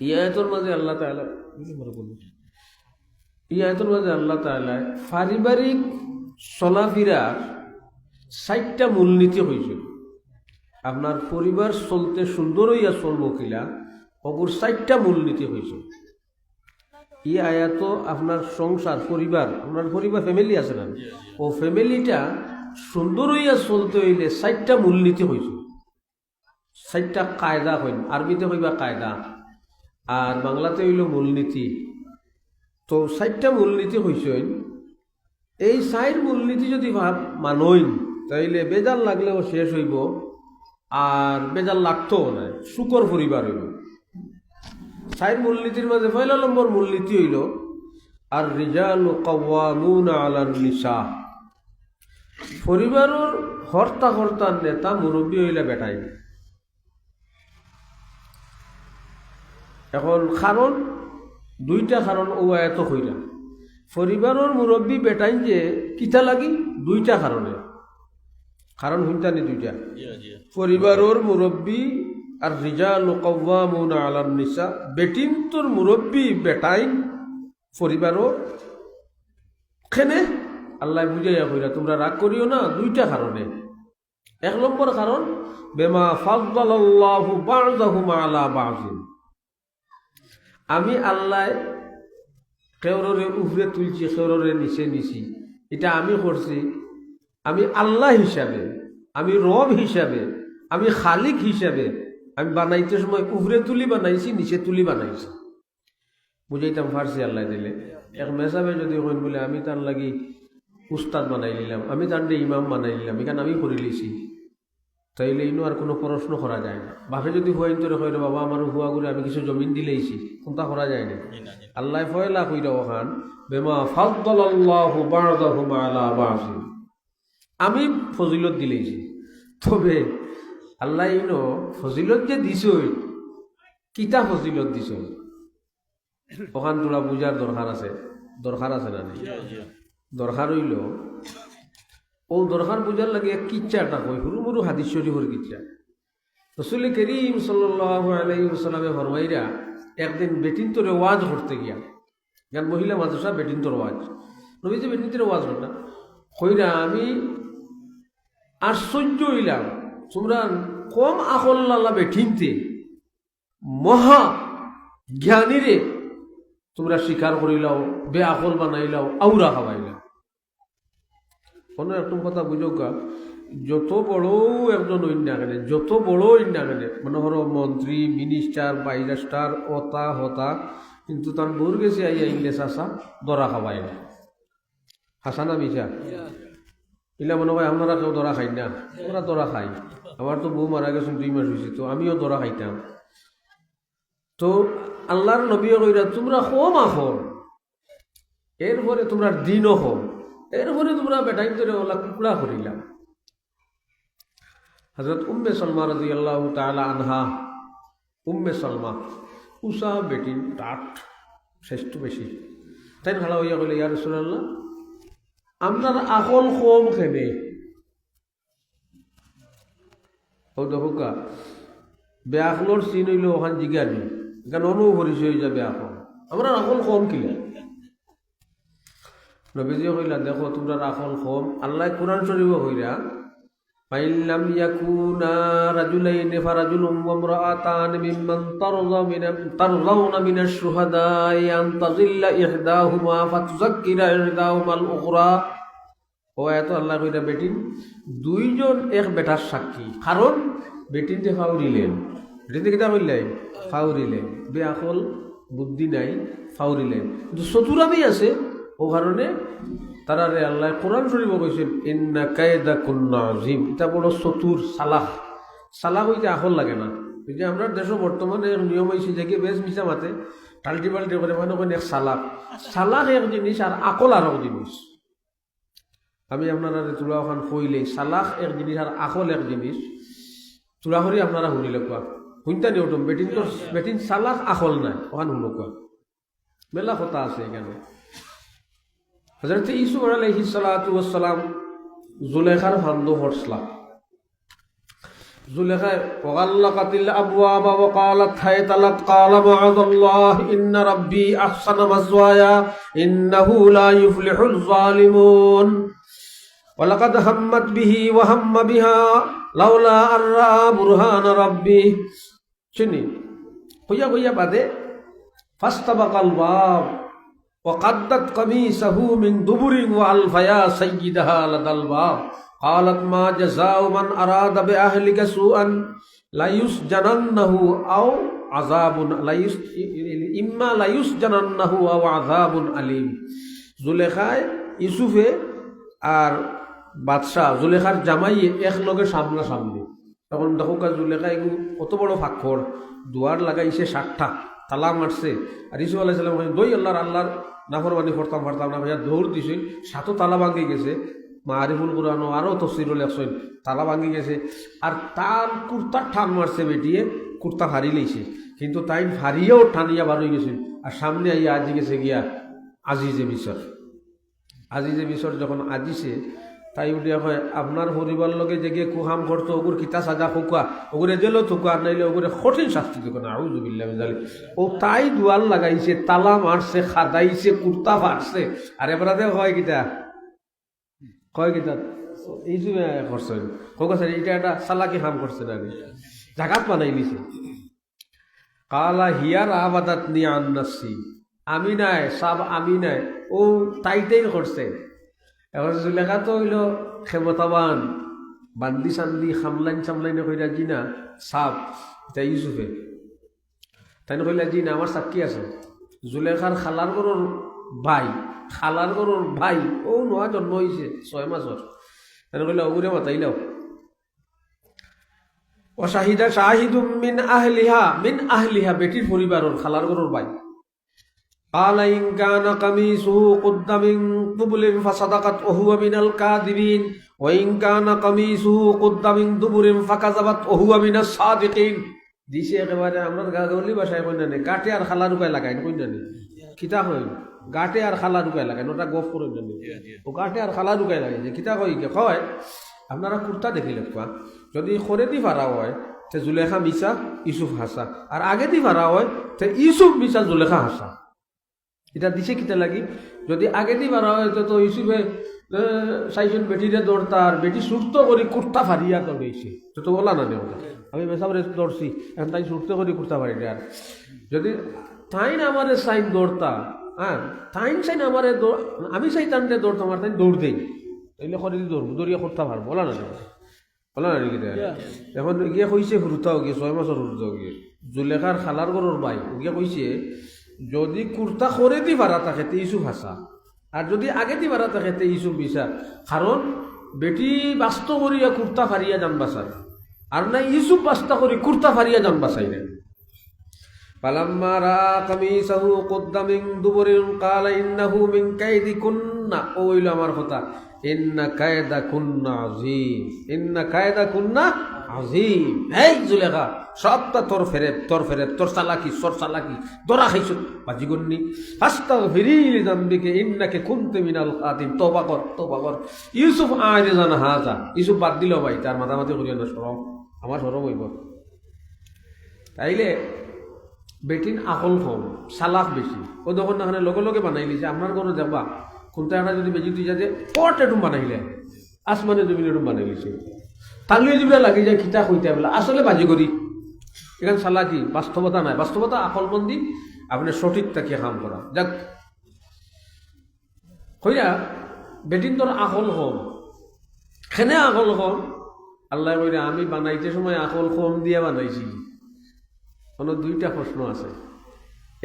এই আয়াতের মাঝে আল্লাহ তাআলা পারিবারিক চলাফেরার 4টা মূলনীতি হয়েছে। আপনার পরিবার চলতে সুন্দর হইয়া চলবো কিলা অগুর 4টা মূলনীতি হয়েছে। এই আয়াত আপনার সংসার পরিবার, আপনার পরিবার ফ্যামিলি আছে না, ও ফ্যামিলিটা সুন্দর হইয়া চলতে হইলে 4টা মূলনীতি হয়েছে। 4টা কায়দা হইন, আরবিতে হইবা কায়দা আর বাংলাতে হইল মূলনীতি। তো 4টা মূলনীতি হইছেন। এই 4 মূলনীতি যদি মানইন তাইলে বেজার লাগলেও শেষ হইব, আর বেজার লাগতেও না, সুখর পরিবার হইব। 4 মূলনীতির মাঝে পয়লা নম্বর মূলনীতি হইল আর রিজালু কাওয়ামুনা আলান নিসা। পরিবারের হর্তার নেতা মুরব্বী হইলে বেটাই। এখন কারণ 2টা কারণ ও এত হইলা পরিবারের মুরব্বী বেটাই যে কিতা লাগি 2টা কারণে, কারণ হইতানি 2টা। পরিবারের মুরব্বী আর রিজালু কাওয়ামুনা আলান নিসা, বেটিন তোর মুরব্বী বেটাইন পরিবারও খেনে আল্লাহ বুঝাইয়া কইরা তোমরা রাগ করিও না 2টা কারণে। 1 নম্বর কারণ বেমা ফাদ্দালাল্লাহু বা'দাহুম আলা বা'দিন, আমি আল্লাহ কেউরে উপরে তুলছি কেউরে নিচে নিছি, এটা আমি করছি। আমি আল্লাহ হিসাবে, আমি রব হিসাবে, আমি খালিক হিসাবে আমি বানাইতে সময় উপরে তুলি বানাইছি, নিচে তুলি বানাইছি। বুঝাইতাম পারছি আল্লাহ দিলে। এক মেসাবে যদি কইন বলে আমি তার লাগি উস্তাদ বানাই নিলাম, আমি তার ইমাম বানাই নিলাম, এখানে আমি করে লিছি, তাইলে ইনো আর কোনো প্রশ্ন করা যায় না। বাপে যদি হইন তোরে কইরে বাবা আমার হুয়া করে আমি কিছু জমিন দিলেইছি, কোনটা করা যায় না। আল্লাহ ফয়লা কইরা ওখান বেমা ফাদ্দালাল্লাহু বা'দাহুম আলা বা'দিন, আমি ফজিলত দিলেইছি। তবে আল্লাহ ইনো ফজিলত যে দিছই, কিতা ফজিলত দিছই ওখান তোরা বুঝার দরকার আছে না? দরকার হইল ও দরকার বুঝার লাগে কিচ্ছাটা কই হুরু মুরু হাদিস শরীফের কিচ্ছা। রাসূল করিম সাল্লাল্লাহু আলাইহি ওয়াসাল্লামে ফরমাইরা একদিন বেটিন তোরে ওয়াজ করতে গিয়া, গান মহিলা মাদ্রাসা বেটিন তোর ওয়াজ, নবীজি বেটিন তোরে ওয়াজ করতা কইরা আমি আশ্চর্য হইলাম, তোমরা কম আকল্লা বেঠিনতে মহা জ্ঞানীরে তোমরা স্বীকার করিলাও, বে আকল বানাইলাও, আউরা খাওয়াইলাও। কোনো একটা কথা বুঝোকা, যত বড় একজন না কেন, যত বড় না কেন, মনে হলো মন্ত্রী মিনিস্টার বাইরাস্টার অতা হতা, কিন্তু তার বোর গেছে আইয়া ইংলিশ আসা দরা খাওয়াই না। হাসানা মিশা ইলা মনে হয় আপনারা কেউ দরা খাই না? আমরা দরা খাই। আমার তো বউ মারা গেছেন 2 মাস হয়েছে, তো আমিও দরা খাইতাম। তো আল্লাহর নবীও কইরা তোমরা কম আখর, এরপরে তোমরা দিনও হো, এরপরে তোমরা বেটাই ধরে ওলা কুকুড়া করিলাম। হযরত উম্মে সালমা রাদিয়াল্লাহু তাআলা আনহা, উম্মে সালমা উষা বেটিন টাট শ্রেষ্ঠ বেশি, তাই ভালো হইয়া কইলে ইয়া রাসূলুল্লাহ আপনার আকল কম খেনে। ও দেখোকা বেআকলর চিন হইল ওখান জিজ্ঞানি, এখানে অনুভরিস হয়ে যাবে আকল, আমরা আকল কম কিলা। নবীজি কইলা দেখো তোমরা আকল কম, আল্লাহ কুরআন শরীফে কইরা ফাইল্লাম ইয়াকুনা রাজুলাইনি ফারাজুলুম ওয়া ইমরাআতান মিম্মান তারযাউনা মিনাশ শুহাদাই আন তাযিল্লা ইহদাহুমা ফাতুযাক্কিরা ইহদাহুমাল উখরা। ও এত আল্লাহ কইরা বেটিন 2 জন এক বেটার সাক্ষী, কারণ বেটিন যে ফাউরিলেন, বেটিন কিতা কইলেন ফাউরিলেন, বেআকল বুদ্ধি নাই ফাউরিলেন, কিন্তু চতুরামি আছে। ও কারণে তারারে আল্লাহ কোরআন শরীফ কইছেন ইন্না কায়দাকুন্না আযীম, এটা বড় চতুর চালাক। চালাক হইতে আকল লাগে না। এই যে আমরা দেশে বর্তমানে নিয়ম হয়েছে যে বেশ মিশা মাতে টাল্টি পাল্টি করে মানে এক চালাক। চালাক এক জিনিস আর আকল আর এক জিনিস। আমি আপনারা তুলা ওখান কইলে চালাক এক জিনিস আর আকল এক জিনিস, তুলা করি আপনারা শুনিলে কোয়া শুনতা নিয়ম বেটিন তো বেটিন চালাক আকল নাই ওখান শুনো কোয়া, মেলা কথা আছে এখানে। হযরত ইউসুফ আলাইহিস সালাতু ওয়াস সালাম জুলেখার ফান্দ হরসলা, জুলেখা ওয়াগাল্লাকাতিল আবওয়াবা ওয়া ক্বালাত হায়তালাত ক্বালা মাআযাল্লাহ ইন্না রাব্বি আহসানা মাসওয়ায়া ইন্নাহু লা ইউফলিহুল যালিমুন ওয়ালাকাদ হাম্মাত বিহি ওয়া হাম্মা বিহা লাউলা আররা বুরহান রাব্বি শুনি কইয়া কইয়া বাদে ফাস্তাবাকাল বাব ওয়া কাদ্দাত কামিসাহু মিন দুবুরিন ওয়া আলফায়া সাইয়্যিদাহা লাদাল বাব قالت ما جزاء من أراد بأهلك سوءا لا يسجننه أو عذاب إما لا يسجننه أو عذاب أليم জুলেখায় ইউসুফে আর বাদশাহ জুলেখার জামাই একলগে সামনাসামনি তখন দেখো জুলেখা এগুলো কত বড় ফাঁকর দুয়ার লাগাইছে 60টা তালা মারছে আর ইসুফ আলাইহিস সালাম দই আল্লাহর নাফরমানি করতাম না ভাইয়া দৌড় দিছে 7 তালা ভাঙি গেছে মারিফুল কুরআনও আরও তফসিরুল একশন তালা ভাঙি গেছে আর তার কুর্তার টান মারছে বেটিয়ে কুর্তা ফাড়ি লইছে কিন্তু তাই ফাড়িয়েও টানিয়া বার হয়ে গেছে আর সামনে আইয়া আজি গেছে গিয়া আজিজে মিশর যখন আজিছে তাই উঠিয়া হয় আপনার পরিবার লগে যে গিয়ে কুহাম করতো ওগুর কিতা সাজা ফুকা ওগুরে জেলও থুকা আর নাইলে ওগুরে কঠিন শাস্তি দিত না আউযুবিল্লাহি মিন যালিক ও তাই দুয়ার লাগাইছে তালা মারছে খাদাইছে কুর্তা ফাটছে আর এবারে হয় কিতা কয় কিতা এই যে করছেন কোকাছে এটা একটা সালাকি হাম করছে না জাগাত বানাই নিছে কালা হিয়ার আবাদাত নি আন্নাসি আমি নাই সব আমি নাই ও তাইতেই করছে এখন জুলেখা তো হইল ক্ষমতাবান বান্দি সান্দি সামলাইনে কইরা জি না সাপ এটা ইউসুফে তাই কইলা জি না আমার সাক্ষী আছে জুলেখার খালার ভাই ও নোয়া জন্ম হয়েছে 6 মাসর তাই কইলা ওগুরে মাতাইলাও অশাহিদা শাহিদুম মিন আহলিহা বেটির পরিবারের খালার গরুর ভাই قال إن كان قميصه قد من قبل فصدقت وهو من الكاذبين وإن كان قميصه قد من دبر فكذبت وهو من الصادقين দিছে একেবারে আমরা গাগলি ভাষায় কই না গাটে আর খালা রুকায় লাগাই কই না কিতা কই গাটে আর খালা রুকায় লাগাই ওটা গফ করে না ও গাটে আর খালা রুকায় লাগাই যে কিতা কই কে কয় আপনারা কুর্তা দেখিলে কোয়া যদি খরে দি ভাড়া হয় তে জুলেখা মিছা ইউসুফ হাসা আর আগে দি ভাড়া হয় তে ইউসুফ মিছা জুলেখা হাসা এটা দিছে কিতা লাগি যদি আগে দি বাড়া হয় তো ইউসুফে সাইজন বেটিরে দৌড়তা আর বেটি সুস্থ করে কুর্তা ফারিয়া দৌড়েছে তো বলা না দেওয়া আমি বেসাবরে দৌড়ছি এখন তাই সুস্থ করে কুর্তা ফারি আর যদি তাইন আমার সাইন দৌড়তা হ্যাঁ তাইন সাইন আমার আমি সাই টানতে দৌড়তাম আর তাই দৌড় দেই তাইলে করে দৌড়বো দৌড়িয়া কুর্তা ফার বলা না নাকি এখন গিয়ে কইছে হুরুতাও গিয়ে 6 মাসের হুরুতাও গিয়ে জুলেখার খালার গরুর ভাই গিয়ে কইছে যদি কুর্তা করে দি ভাড়া থাকে তে ইউসুফ হাসা আর যদি আগে দি ভাড়া থাকে তে ইউসুফ বিশা কারণ বেটি বাস্ত করিয়া কুর্তা ফারিয়া যান বাসায় আর না ইউসুফ বাস্তা করি কুর্তা ফারিয়া যান বাসাই না পালাম্মা রা কামিসাহু কুদ্দা মিন দুবুরিন ক্বালা ইন্নাহু মিন কাইদিকুন্না ওইল আমার কথা ইন্না কায়দাকুন্না আযীম এই জুলেখা সবটা তোর ফেরেত তোর চালাকি দরা খাইছো বাজিগন্নি ফাস্তাগফিরি যামবিকে ইন্নাকা কুনতা মিনাল খাতিন তওবা কর ইউসুফ আইরে জানা হাজা ইউসুফ বাদ দিল ভাই তার মাথামাতি করিয়া না শরম আমার শরম হইব তাইলে বেটিন আকল কম চালাক বেশি ও তখন না লগে বানাই লিছে আপনার কোনো যাবা কোনটা একটা যদি বেজি তুই যাতে পট এটুম বানাইলে আসমানে জমিন এটুম বানাই লিছে তালিয়ে যেগুলো লাগি যায় খিতা কইতে বলে আসলে বাজি করি এখানে চালাকি বাস্তবতা নাই বাস্তবতা আকলবন্দি আপনি সঠিক তাকে কাম করা যাক কইরা বেটিন তোর আকল কম খেনে আকল কম আল্লাহ কইরা আমি বানাইতে সময় আকল কম দিয়া বানাইছি কোনো 2টা প্রশ্ন আছে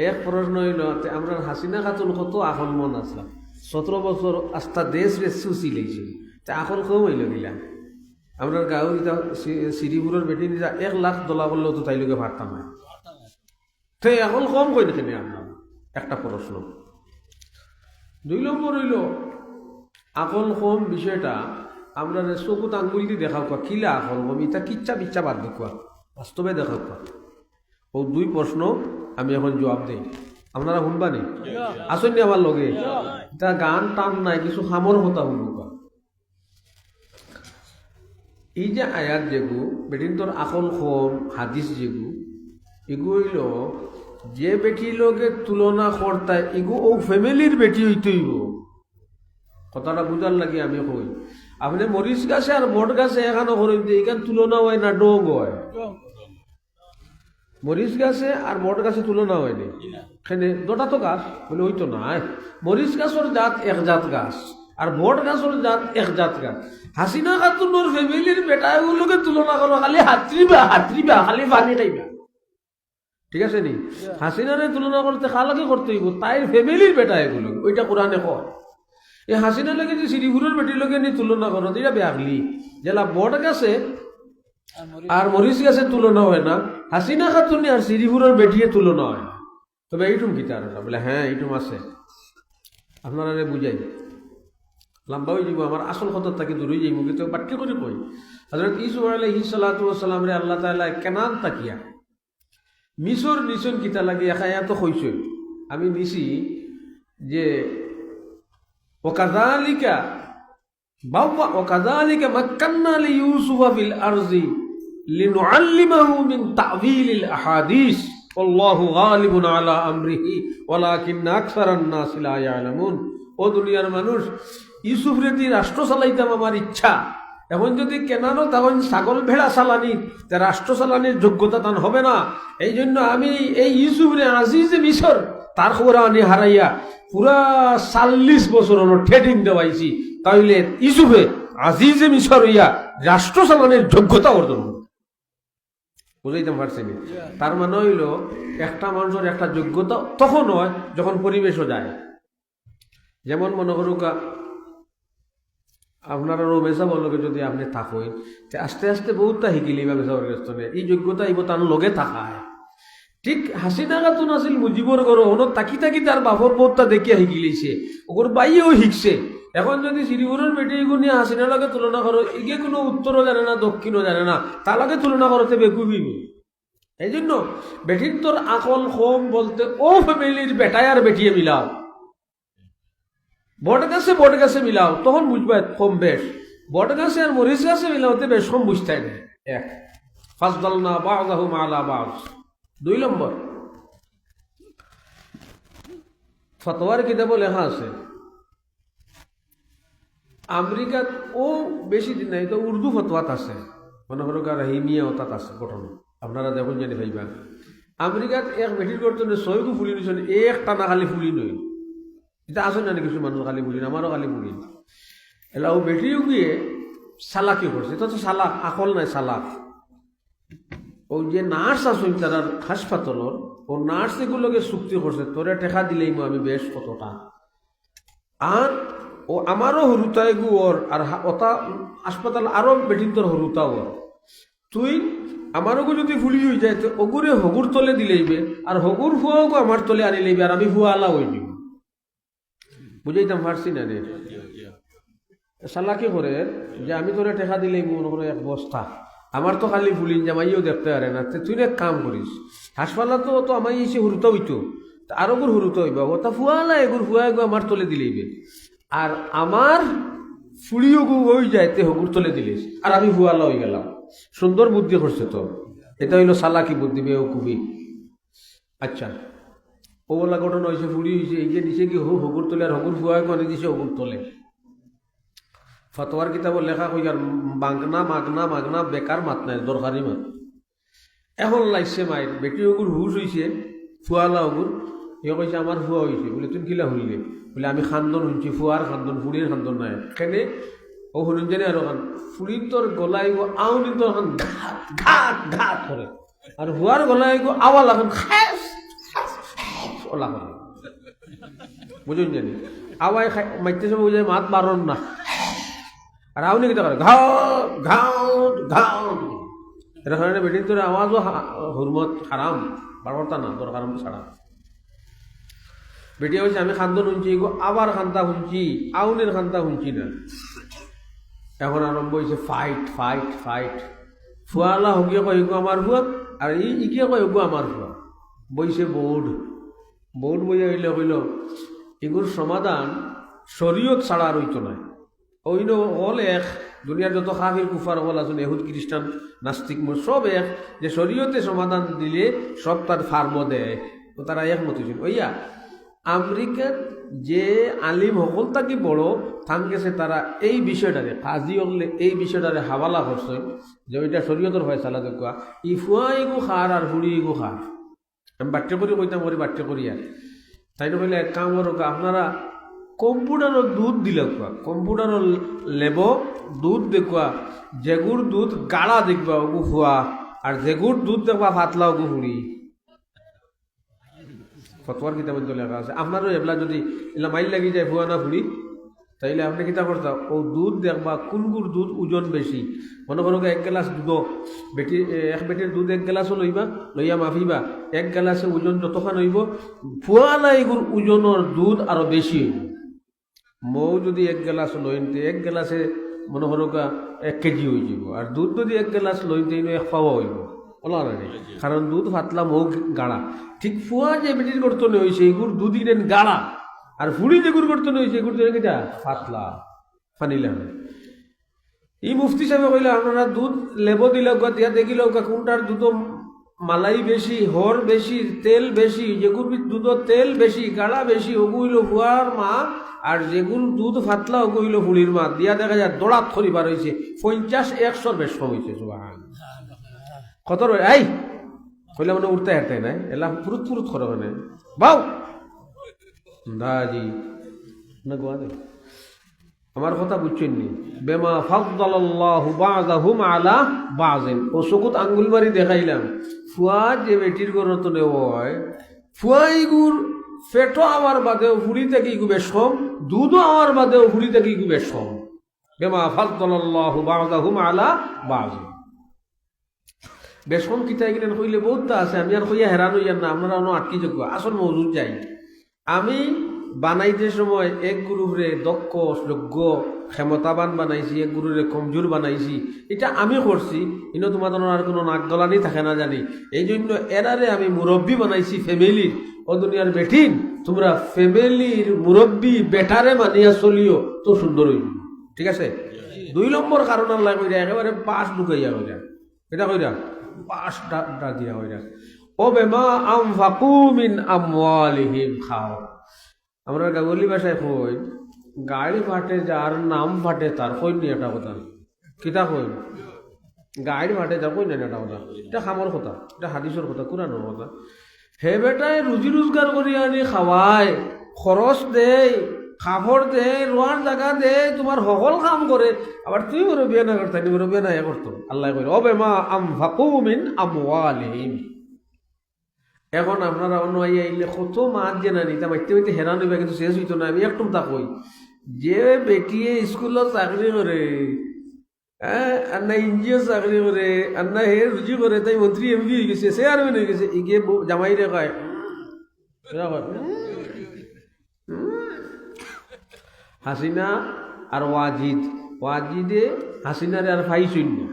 এক প্রশ্ন হইল আমরা হাসিনা খাতুন কত আকল মন আসলাম 17 বছর আস্থা দেশ রে সুচি লেগেছিল তা আকল কম হইল গিলা আমরা গাঁও এটা শ্রীপুরের বেটি নিজা 1 লাখ ডলার করলেও তো তাইলোকে পারতাম না তো আকল কম কই দেখেনি আপনার একটা প্রশ্ন 2 নম্বর হইল আকল কম বিষয়টা আমরা চকুত আঙ্গুল দিয়ে দেখাও কোয়া কিলা আকল কম এটা কিচ্ছা বিচ্ছা বাদ দেখুয়া বাস্তবে দেখাও কোয়া ও 2 প্রশ্ন আমি এখন জবাব দেই আপনারা শুনবানি আসেননি আমার লগে এটা গান টান নাই কিছু খামর হতা শুনবা এই যে আয়াত যেগু বেটিন তোর আকল খম হাদিস যেগু এগু হইল যে বেটির লগে তুলনা করতা এগু ও ফ্যামিলির বেটি হইতেইব। কথাটা বুঝার লাগে আমি কই আপনি মরিচ গাছে আর বট গাছে এখানে করেন এখান তুলনা হয় না ডোগ হয়। মরিচ গাছে আর বট গাছে তুলনা হয়নি সেখানে দুটা তো গাছ বলে ওই তো নাই। মরিচ গাছের জাত এক জাত গাছ আর বট গাছের জাত এক জাত গাছ। হাসিনা খাতুনের ফ্যামিলির বেটাগুলোকে তুলনা করো খালি হাতরিবা খালি পানি খাইবা, ঠিক আছে নি? হাসিনারে তুলনা করতে খালাকে করতে হইব তাইর ফ্যামিলির বেটা এগুলো, ওইটা কোরআনে কয়। এই হাসিনা লাগে যে শ্রীপুরের বেটির লোকে নিয়ে তুলনা করো এটা বেআগলি। জেলা বট গাছে আর মরিচ গাছের তুলনা হয় না, হাসিনা খাতুন আর শ্রীপুরের বেটিয়ে তুলনা হয়। তবে এইটুম কি তার বলে হ্যাঁ এইটুম আছে, আপনারা বুঝাই লম্বা হয়ে যাব। আমার আসল কথা তাকে দূরে যাইব কিন্তু বাট্য করে কই হযরত ইসু আলাইহিস সালাতু ওয়াস সালাম রে আল্লাহ তাআলা কেনান তাকিয়া মিশর নিশন কিতা লাগে এখায়া তো কইছে আমি নিছি যে ওয়াকাযালিকা মাক্কান্না লিইউসুফা ফিল আরজি লিনুআল্লিমাহু মিন তা'ওয়িলিল আহাদিস আল্লাহু গালিবুন আলা আমরিহি ওয়ালাকিন্না আকসারান নাস লা ইয়ালামুন। ও দুনিয়ার মানুষ, ইউসুফ রেদি রাষ্ট্র চালাইতাম আমার ইচ্ছা, এখন যদি কেনানো তখন ছাগল ভেড়া চালানি রাষ্ট্র চালানির যোগ্যতা তান হবে না। এই জন্য আমি এই ইউসুফ রে আজিজ মিশর তার খবর আনি হারাইয়া পুরা 40 বছর হলো ট্রেডিং দেওয়াইছি, তাইলে ইউসুফে আজিজ মিশর হইয়া রাষ্ট্র চালানির যোগ্যতা অর্জন করবে। বুঝাইতে পারছি না? তার মানে হইল একটা মানুষের একটা যোগ্যতা তখন হয় যখন পরিবেশও যায়। যেমন মনে করুকা আপনার মেসা বলকে যদি আপনি থাকেন আস্তে আস্তে বহুতটা শিকিলি বা মেসা বর্গস্থনে এই যোগ্যতা এইব তার লগে থাকায়। ঠিক হাসিনা খাতুন আছিল মুজিবর গরো হন তাকি তাকি তার বাপর বহুতটা দেখিয়া শিকিলিছে, ওর বাইয়েও শিখছে। এখন যদি শ্রীপুরের বেটি এগুলো নিয়ে হাসিনার লগে তুলনা করো, এগে কোনো উত্তরও জানে না দক্ষিণও জানে না, তার লগে তুলনা করতে বেকুবি। এই জন্য বেটির তোর আকল হোম বলতে ও ফ্যামিলির বেটায় আর বেটিয়ে মিলাও, বট গাছে মিলাও তখন বুঝবা কম বেশ। বট গাছে আর মরিচ গাছে মিলাওতে বেশ কম বুঝতাই না। এক ফাসদালনা বা'দাহুম আলা বা'দ। 2 নম্বর ফতোয়ার কিতাবে লেখা আছে আমেরিকাত ও বেশি দিন নাই তো উর্দু ফতোয়াত আছে, মনে করো রাহিমিয়া ওতাত আছে ঘটনা আপনারা দেখুন জানি ভাইবা। আমেরিকাত এক বেটির করতে 6 গু ফুলি নিছেন, একটা না খালি ফুলি নই। এটা আসে না কিছু মানুষ খালি ফুলি, আমারও খালি ফুলি এলা। ও বেটিও গিয়ে সালাকি করছে, এটা তো সালাক আকল নাই সালাক। ওই যে নার্স আসুন তার হাসপাতালের ও নার্স এগুলোকে চুক্তি করছে তোরে টেকা দিলেই আমি বেশ কতটা। আর ও আমারও হরুতাই গু ওর আর ওটা হাসপাতাল আরো বেটিন তোর হরুতা ওর, তুই আমারও যদি ফুলি হয়ে যায় তো ওগুরে হগুর তলে দিলেইবে আর হগুর ফুয়াও আমার তলে আনি লইবে আর আমি ফুয়া আলা হয়ে দিব। বুঝাইতাম পারছি না রে? সালাকি করে যে আমি তোরে টেকা দিলেই মনে করো এক বস্তা, আমার তো খালি ফুলিন জামাইও দেখতে পারে না, তুই এক কাম করিস হাসপাতাল তো আমার এসে হুরুতা হইতো আরো গুর হুরুতা হইবা ওটা ফুয়ালা এগুর ফুয়া গো আমার তলে দিলেইবে আর আমার ফুলিও গু হয়ে যায় তে হগুর তলে দিলিস আর আমি ফুয়ালা হয়ে গেলাম। সুন্দর বুদ্ধি করছে তো, এটা হইলো সালাকি বুদ্ধি বেওকুবি। আচ্ছা ও বলা ঘটনা হয়েছে ফুলি হয়েছে এই যে নিচে কি হগুর তলে আর হগুর ফুয়া গো দিছে হগুর তলে। ফতোয়ার কিতাব লেখা কই আর মাগনা মাগনা মাগনা বেকার মাত নাই দরকারি মাত। এখন লাগছে মায়ের বেটি ওগুর হুশ হয়েছে ফুয়ালা ওগুর, এ কইছে আমার ফুয়া হয়েছে বলে তুই কিলা শুনলে বলে আমি খান্দন শুনছি ফুয়ার খান্দন ফুলির খান্দন নাই কেনে ও শুনুন জানি আর ফুলির তোর গলাই গো আউনি তোর এখন ঘাট ঘাট ঘাট করে আর ফুয়ার গলাই গো আওয়াল এখন খাস ওলা করে বুঝুন জানি আওয়াই মাইতে সব বুঝে মাত বারণ না আর আউনি কিতা করে ঘাও ঘাও ঘাও এটা কারণে বেটির তোর আওয়াজও হুরমত হারাম বারোটা না তোর কারণ ছাড়া। বেটি হয়েছে আমি খান্দন শুনছি গো আবার খান্তা শুনছি আউনের খান্তা শুনছি না। এখন আরম্ভ হয়েছে ফাইট ফাইট ফাইট। ফুয়ালা হকিয়ে কয় গো আমার ফুয়া আর ইকিয়ে কয় গো আমার ফুয়া। বইছে বোর্ড বোর্ড বইয়া হইলে কইল এগুর সমাধান শরীয়ত ছাড়া আর হইতো না, ওইন হল এক দুনিয়ার যত কাফির কুফার হল আছেন এহুদ খ্রিস্টান নাস্তিক সব এক, যে শরীয়তে সমাধান দিলে সব তার ফার্ম দেয়, তো তারা একমত হয়েছিল। ওইয়া আমেরিকার যে আলিম সকল তাকে বড় থান গেছে, তারা এই বিষয়টারে কাজী হলে এই বিষয়টারে হাওয়ালা করছেন যে ওইটা শরীয়তের ফয়সালা দেখুয়া ইফুয়া ইগু খার আর হুড়ি ইগু খার। আমি বাট্য করি কইতাম করি বাট্য করি আর তাই না কইলে এক কাম করো, আপনারা কম্পিউটারের দুধ দিলে কোয়া, কম্পিউটারের লেব দুধ দেখুয়া, যেগুর দুধ গাঢ়া দেখবা ওগু ফুয়া, আর যেগুর দুধ দেখবা ফাতলা ওগু হুড়ি। ফতোয়ার কিতাবের তো লেখা আছে। আপনারও এবলা যদি এলা মাইল লাগি যায় ফুয়া না ফুড়ি, তাইলে আপনি কিতা করতাম, ও দুধ দেখবা কোনগুর দুধ ওজন বেশি। মনে করো এক গ্লাস দুধ বেটি, এক বেটির দুধ এক গ্লাসও লইবা, লইয়া মাফিবা, এক গ্লাসে ওজন যতখান হইব ফুয়া না এগুর ওজনের দুধ আরো বেশি হইব। মৌ যদি এক গ্লাস লইনতে এক গ্লাসে মনে করো 1 কেজি হয়ে যাব, আর দুধ যদি এক গ্লাস লইনতে 1 পাওয়া হইব, বলা না, কারণ দুধ ফাতলা মৌ গাঢ়া। ঠিক ফুয়া যে বেটির গর্তনে হয়েছে এগুর দুধ ইনেন গাঢ়া, আর ফুড়ি যেগুর গর্তনে হয়েছে এগুর তো কিটা ফাতলা ফানিলা। ই মুফতি সাহেব কইলে আপনারা দুধ লেব দিলে দিয়া দেখিল কোনটার দুধ মালাই বেশি, হর বেশি, তেল বেশি, যেগুর দুধ তেল বেশি গাঢ়া বেশি ওগুইল ফুয়ার মা, আর যেগুলো দুধ ফাতলা ওগুইল ফুড়ির মা। দিয়া দেখা যায় দৌড়াত করিবার হয়েছে 50-100 বেশ হয়েছে। কত এই কইলে মানে উঠতে হাঁটতে নাই, এলা ফুরুত ফুরুত করে মানে বাউ দাজি না গোয়া দে। আমার কথা বুঝছেন নি? বেমা ফাদ্দালাল্লাহু বা'যাহুম আলা বা'যিন, ও চকুত আঙ্গুল মারি দেখাইলাম ফুয়া যে বেটির গরত নেওয় ফুয়াইগুর পেটও আমার বাদেও ফুড়ি থেকে ইগু বেশ কম, দুধও আমার বাদেও ফুড়ি থেকে ইগু বেশ কম। বেমা ফাদ্দালাল্লাহু বা'যাহুম আলা বা'যিন। বেশ কম কিতাই কিনেন কইলে বহুতটা আছে, আমি আর কইয়া হেরান হইয়ার না, আপনারা অন্য আটকি যোগ্য আসল মজুদ যাই। আমি বানাইতে সময় এক গুরুরে দক্ষ যোগ্য ক্ষমতাবান বানাইছি, এক গুরুরে কমজোর বানাইছি, এটা আমি করছি। ইনো তোমাদের আর কোনো নাক গলানি থাকে না জানি, এই জন্য এরারে আমি মুরব্বী বানাইছি ফ্যামিলির। ও দুনিয়ার বেঠিন তোমরা ফ্যামিলির মুরব্বী বেটারে মানিয়া চলিও, তো সুন্দর হইব। ঠিক আছে? 2 নম্বর কারণ আল্লাহ কইরা একেবারে পাশ ঢুকাইয়া কইরা, এটা কইরা পাশ দিয়া কইরা ও বেমা আনফাকু মিন আমওয়ালিহিম খাও। আমরা গাঙ্গুলি ভাষায় কই গাড়ি ফাটে যার নাম ফাটে তার কই নি এটা কথা, কিতা কই গাড়ি ফাটে যার কই না এটা কথা, এটা খামর কথা, এটা হাদিসের কথা, কোরআনের কথা। হে বেটায় রুজি রোজগার করি আনি খাওয়ায়, খরচ দেয়, খাবর দেয়, রোয়ার জায়গা দেয়, তোমার সকল কাম করে, আবার তুই বড় বিয়ে না করতে বড় বিয়ে না করতো। আল্লাহ কই ও বেমা আনফাকু মিন আমওয়ালিহিম। এখন আপনারা অন্য আইলে কত মাছ যে না নিতাম মাইতে মাইতে হেরান হইবা, কিন্তু শেষ হইতো না। আমি একটু তা কই যে বেটিয়ে স্কুলত চাকরি করে, আর না এনজিও চাকরি করে, আর না হে রুজি করে, তাই মন্ত্রী এমপি হয়ে গেছে, চেয়ারম্যান হয়ে গেছে, ইগে জামাই রে কয় হাসিনা আর ওয়াজিদে হাসিনারে আর ফাইছইন না,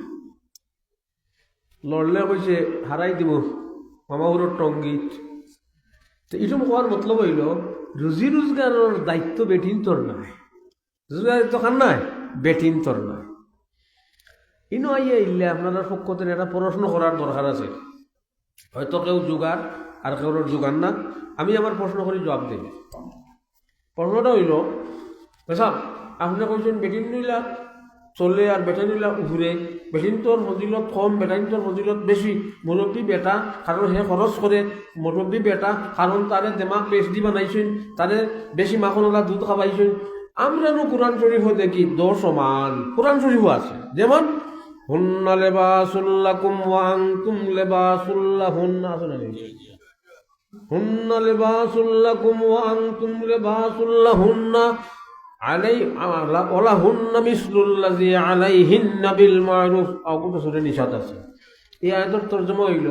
লড়লে কইছে হারাই দিব মামাহুরের টঙ্গিত। তো এইটু কোয়ার মতলব হইল রুজি রোজগারের দায়িত্ব বেটিন তোর নাই, রোজগার তো খান নাই বেটিন তোর নাই। ইনো আইয়া ইল্লে আপনারা পক্ষতে এটা পড়াশোনা করার দরকার আছে। হয়তো কেউ যোগার আর কেউ যোগান না। আমি আমার প্রশ্ন করি জবাব দিই। প্রশ্নটা হইল বেসাব আপনি কইছেন বেটিন নিলা চলে আর বেটাইন নিলা ঘুরে, বেটিন তোর মজিলত কম, বেটাইন তোর মজিলত বেশি। মুরব্বী বেটা কারণ হে খরচ করে, মুরব্বী বেটা কারণ তারে দেমাক বেশ দি বানাইছেন, তারে বেশি মাখনলা দুধ খাওয়াইছেন। আমরা কোরআন শরীফ দেখি দোষ সমান, কোরআন শরীফও আছে। যেমন হুন্না লিবাসুল্লাকুম ওয়া আনতুম লিবাসুল্লাহুন্না, আছে না? হুন্না লিবাসুল্লাকুম ওয়া আনতুম লিবাসুল্লাহুন্না ওয়ালাহুন্না মিসলুল্লাযী আলাইহিন্না বিল মা'রুফ। আগুত সূরা নিসাত আছে। এই আয়াতের তরজমা হইল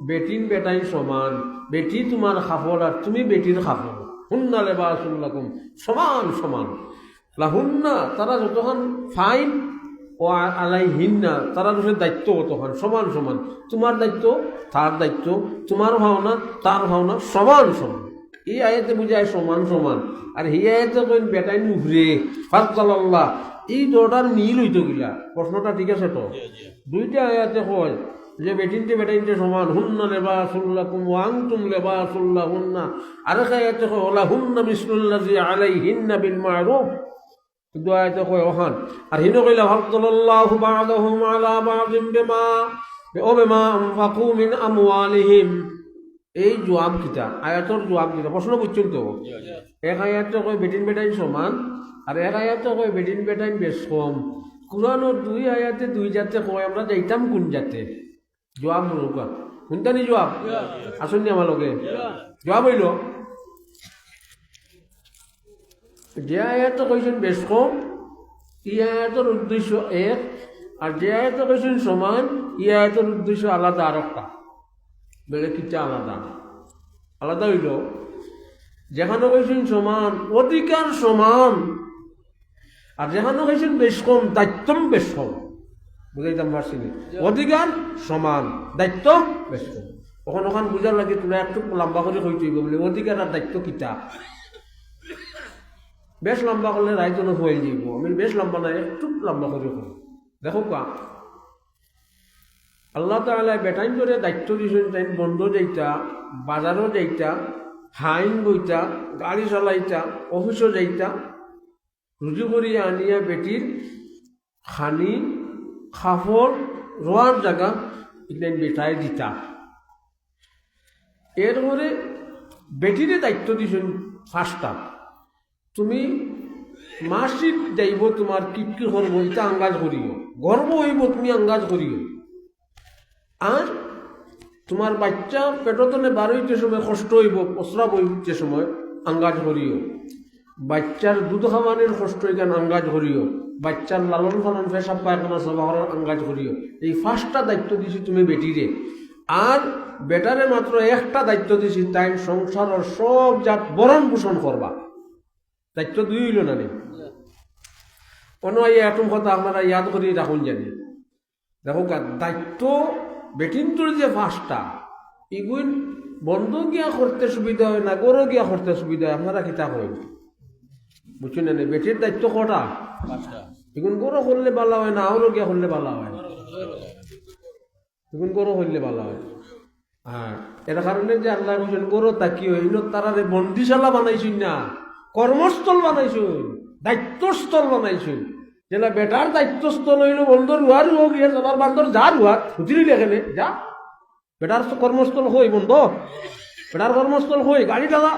বেটিন বেটাই সমান, বেটি তোমার খাফর আর তুমি বেটির খাফর। হুন্না লিবাসুল্লাকুম সমান সমান, লাহুন্না তারা যতক্ষণ ফাইন, ও আলাইহিন্না তারা দুটোর দায়িত্ব তখন সমান সমান। তোমার দায়িত্ব তার দায়িত্ব, তোমার ভাবনা তার ভাবনা সমান সমান। এই আয়াতে বুঝায় সমান সমান। আর এই আয়াতে কইন বেটাই নুঘরে ফাদ্দালাল্লাহ, এই দুটার মিল হইতো গিলা প্রশ্নটা ঠিক আছে তো দুইটা আয়াতে কয় যে বেটিনতে বেটাইনতে সমান হুন্না লেবাসুল্লাকুম ওয়া আনতুম লেবাসুল্লাহুন্না আরেক আয়াতে কয় ওলা হুন্না মিসলুল্লাযী আলাইহিন্না বিল মা'রুফ দু আয়াতে কয় ওখান আর হিনো কইলা ফাদদালাল্লাহু বা'দাহুম আলা বা'দিন বিমা আনফাকু মিন আমওয়ালিহিম এই জবাব কিতা আয়াতর জবাব কিতা প্রশ্ন বুঝছেন তো এক আয়াতে কয় বেটিন বেটাইন সমান আর এক আয়াতে কয় বেটিন বেটাইন বেশ কম কুরআনের দুই আয়াতে দুই জাতে কয় আমরা যাইতাম কোন জাতে জবাব নৌকা কোনটা নি জবাব আসুন আমার লগে জবাব হইল যে আয়াতে কইছেন বেশ কম ই আয়াতের উদ্দেশ্য এক আর যে আয়াতে কইছেন সমান ই আয়াতের উদ্দেশ্য আলাদা আর একটা বেড়ে কিটা আলাদা আলাদা হইল যেখানে কইছেন সমান অধিকার সমান আর যেখানে কইছেন বেশ কম দায়িত্ব বেশ কম বুঝাইতাম পারছি অধিকার সমান দায়িত্ব বেশ কম ওখান ওখান বুঝার লাগে তোরা একটু লম্বা করে কইতে হইব বলে অধিকার আর দায়িত্ব কিতা বেশ লম্বা করলে রায়জনক হয়ে যাইব আমি বেশ লম্বা নাই একটু লম্বা করে করি দেখো কা আল্লাহ তাআলা বেটাইন করে দায়িত্ব দিয়েছেন তাই বন্ধ যাইতা বাজারও যাইতা হাইন বইতা গাড়ি চালাইতা অফিসও যাইতা রুজু করিয়া আনিয়া বেটির খানি খাফর রোয়ার জায়গা এখানে বেটায় দিতা এরপরে বেটিরে দায়িত্ব দিয়েছেন ফার্স্টটা তুমি মাসিক যাইব তোমার কি করবো এটা আঙ্গাজ করিও গর্ব হইব তুমি আঙ্গাজ করিও আর তোমার বাচ্চা পেটতনে বার হইতে সময় কষ্ট হইব প্রস্রাব হইতে সময় আঙ্গাজ করিও বাচ্চার দুধ খাওয়ানোর কষ্ট এখানে আঙ্গাজ করিও বাচ্চার লালন পালন পেশাব পায়খানা সবার আঙ্গাজ করিও এই ফার্স্টটা দায়িত্ব দিছি তুমি বেটিরে আর বেটারে মাত্র একটা দায়িত্ব দিছি তাই সংসারের সব জাত বরণ পোষণ করবা দায়িত্ব দুই হইল না নেই কোনো এরকম কথা আপনারা ইয়াদ করি রাখুন জানি দেখো দায়িত্ব বেটিনটোর যে ফার্স্টটা এগুন বন্ধ গিয়া করতে সুবিধা হয় না গরো গিয়া করতে সুবিধা হয় আপনারা কিতা হয় বুঝছেন না বেটির দায়িত্ব কটা এগুন গরো করলে ভালো হয় না আরও গিয়া করলে ভালো হয় এগুন গরো করলে ভালো হয় হ্যাঁ এটা কারণে যে আল্লাহ বলছেন গরো তাকিও এই তারারে বন্দিশালা বানাইছেন না কর্মস্থল বানাইছুন দায়িত্বস্থল বানাইছুন যেটা বেটার দায়িত্বস্থল হইল বন্ধর রুয়ার হোক ইয়ে যাবার বান্ধর যা রুয়ার হুতিলি লেখেনে যা বেটার কর্মস্থল হই বন্ধ বেটার কর্মস্থল হই গাড়ি টাকা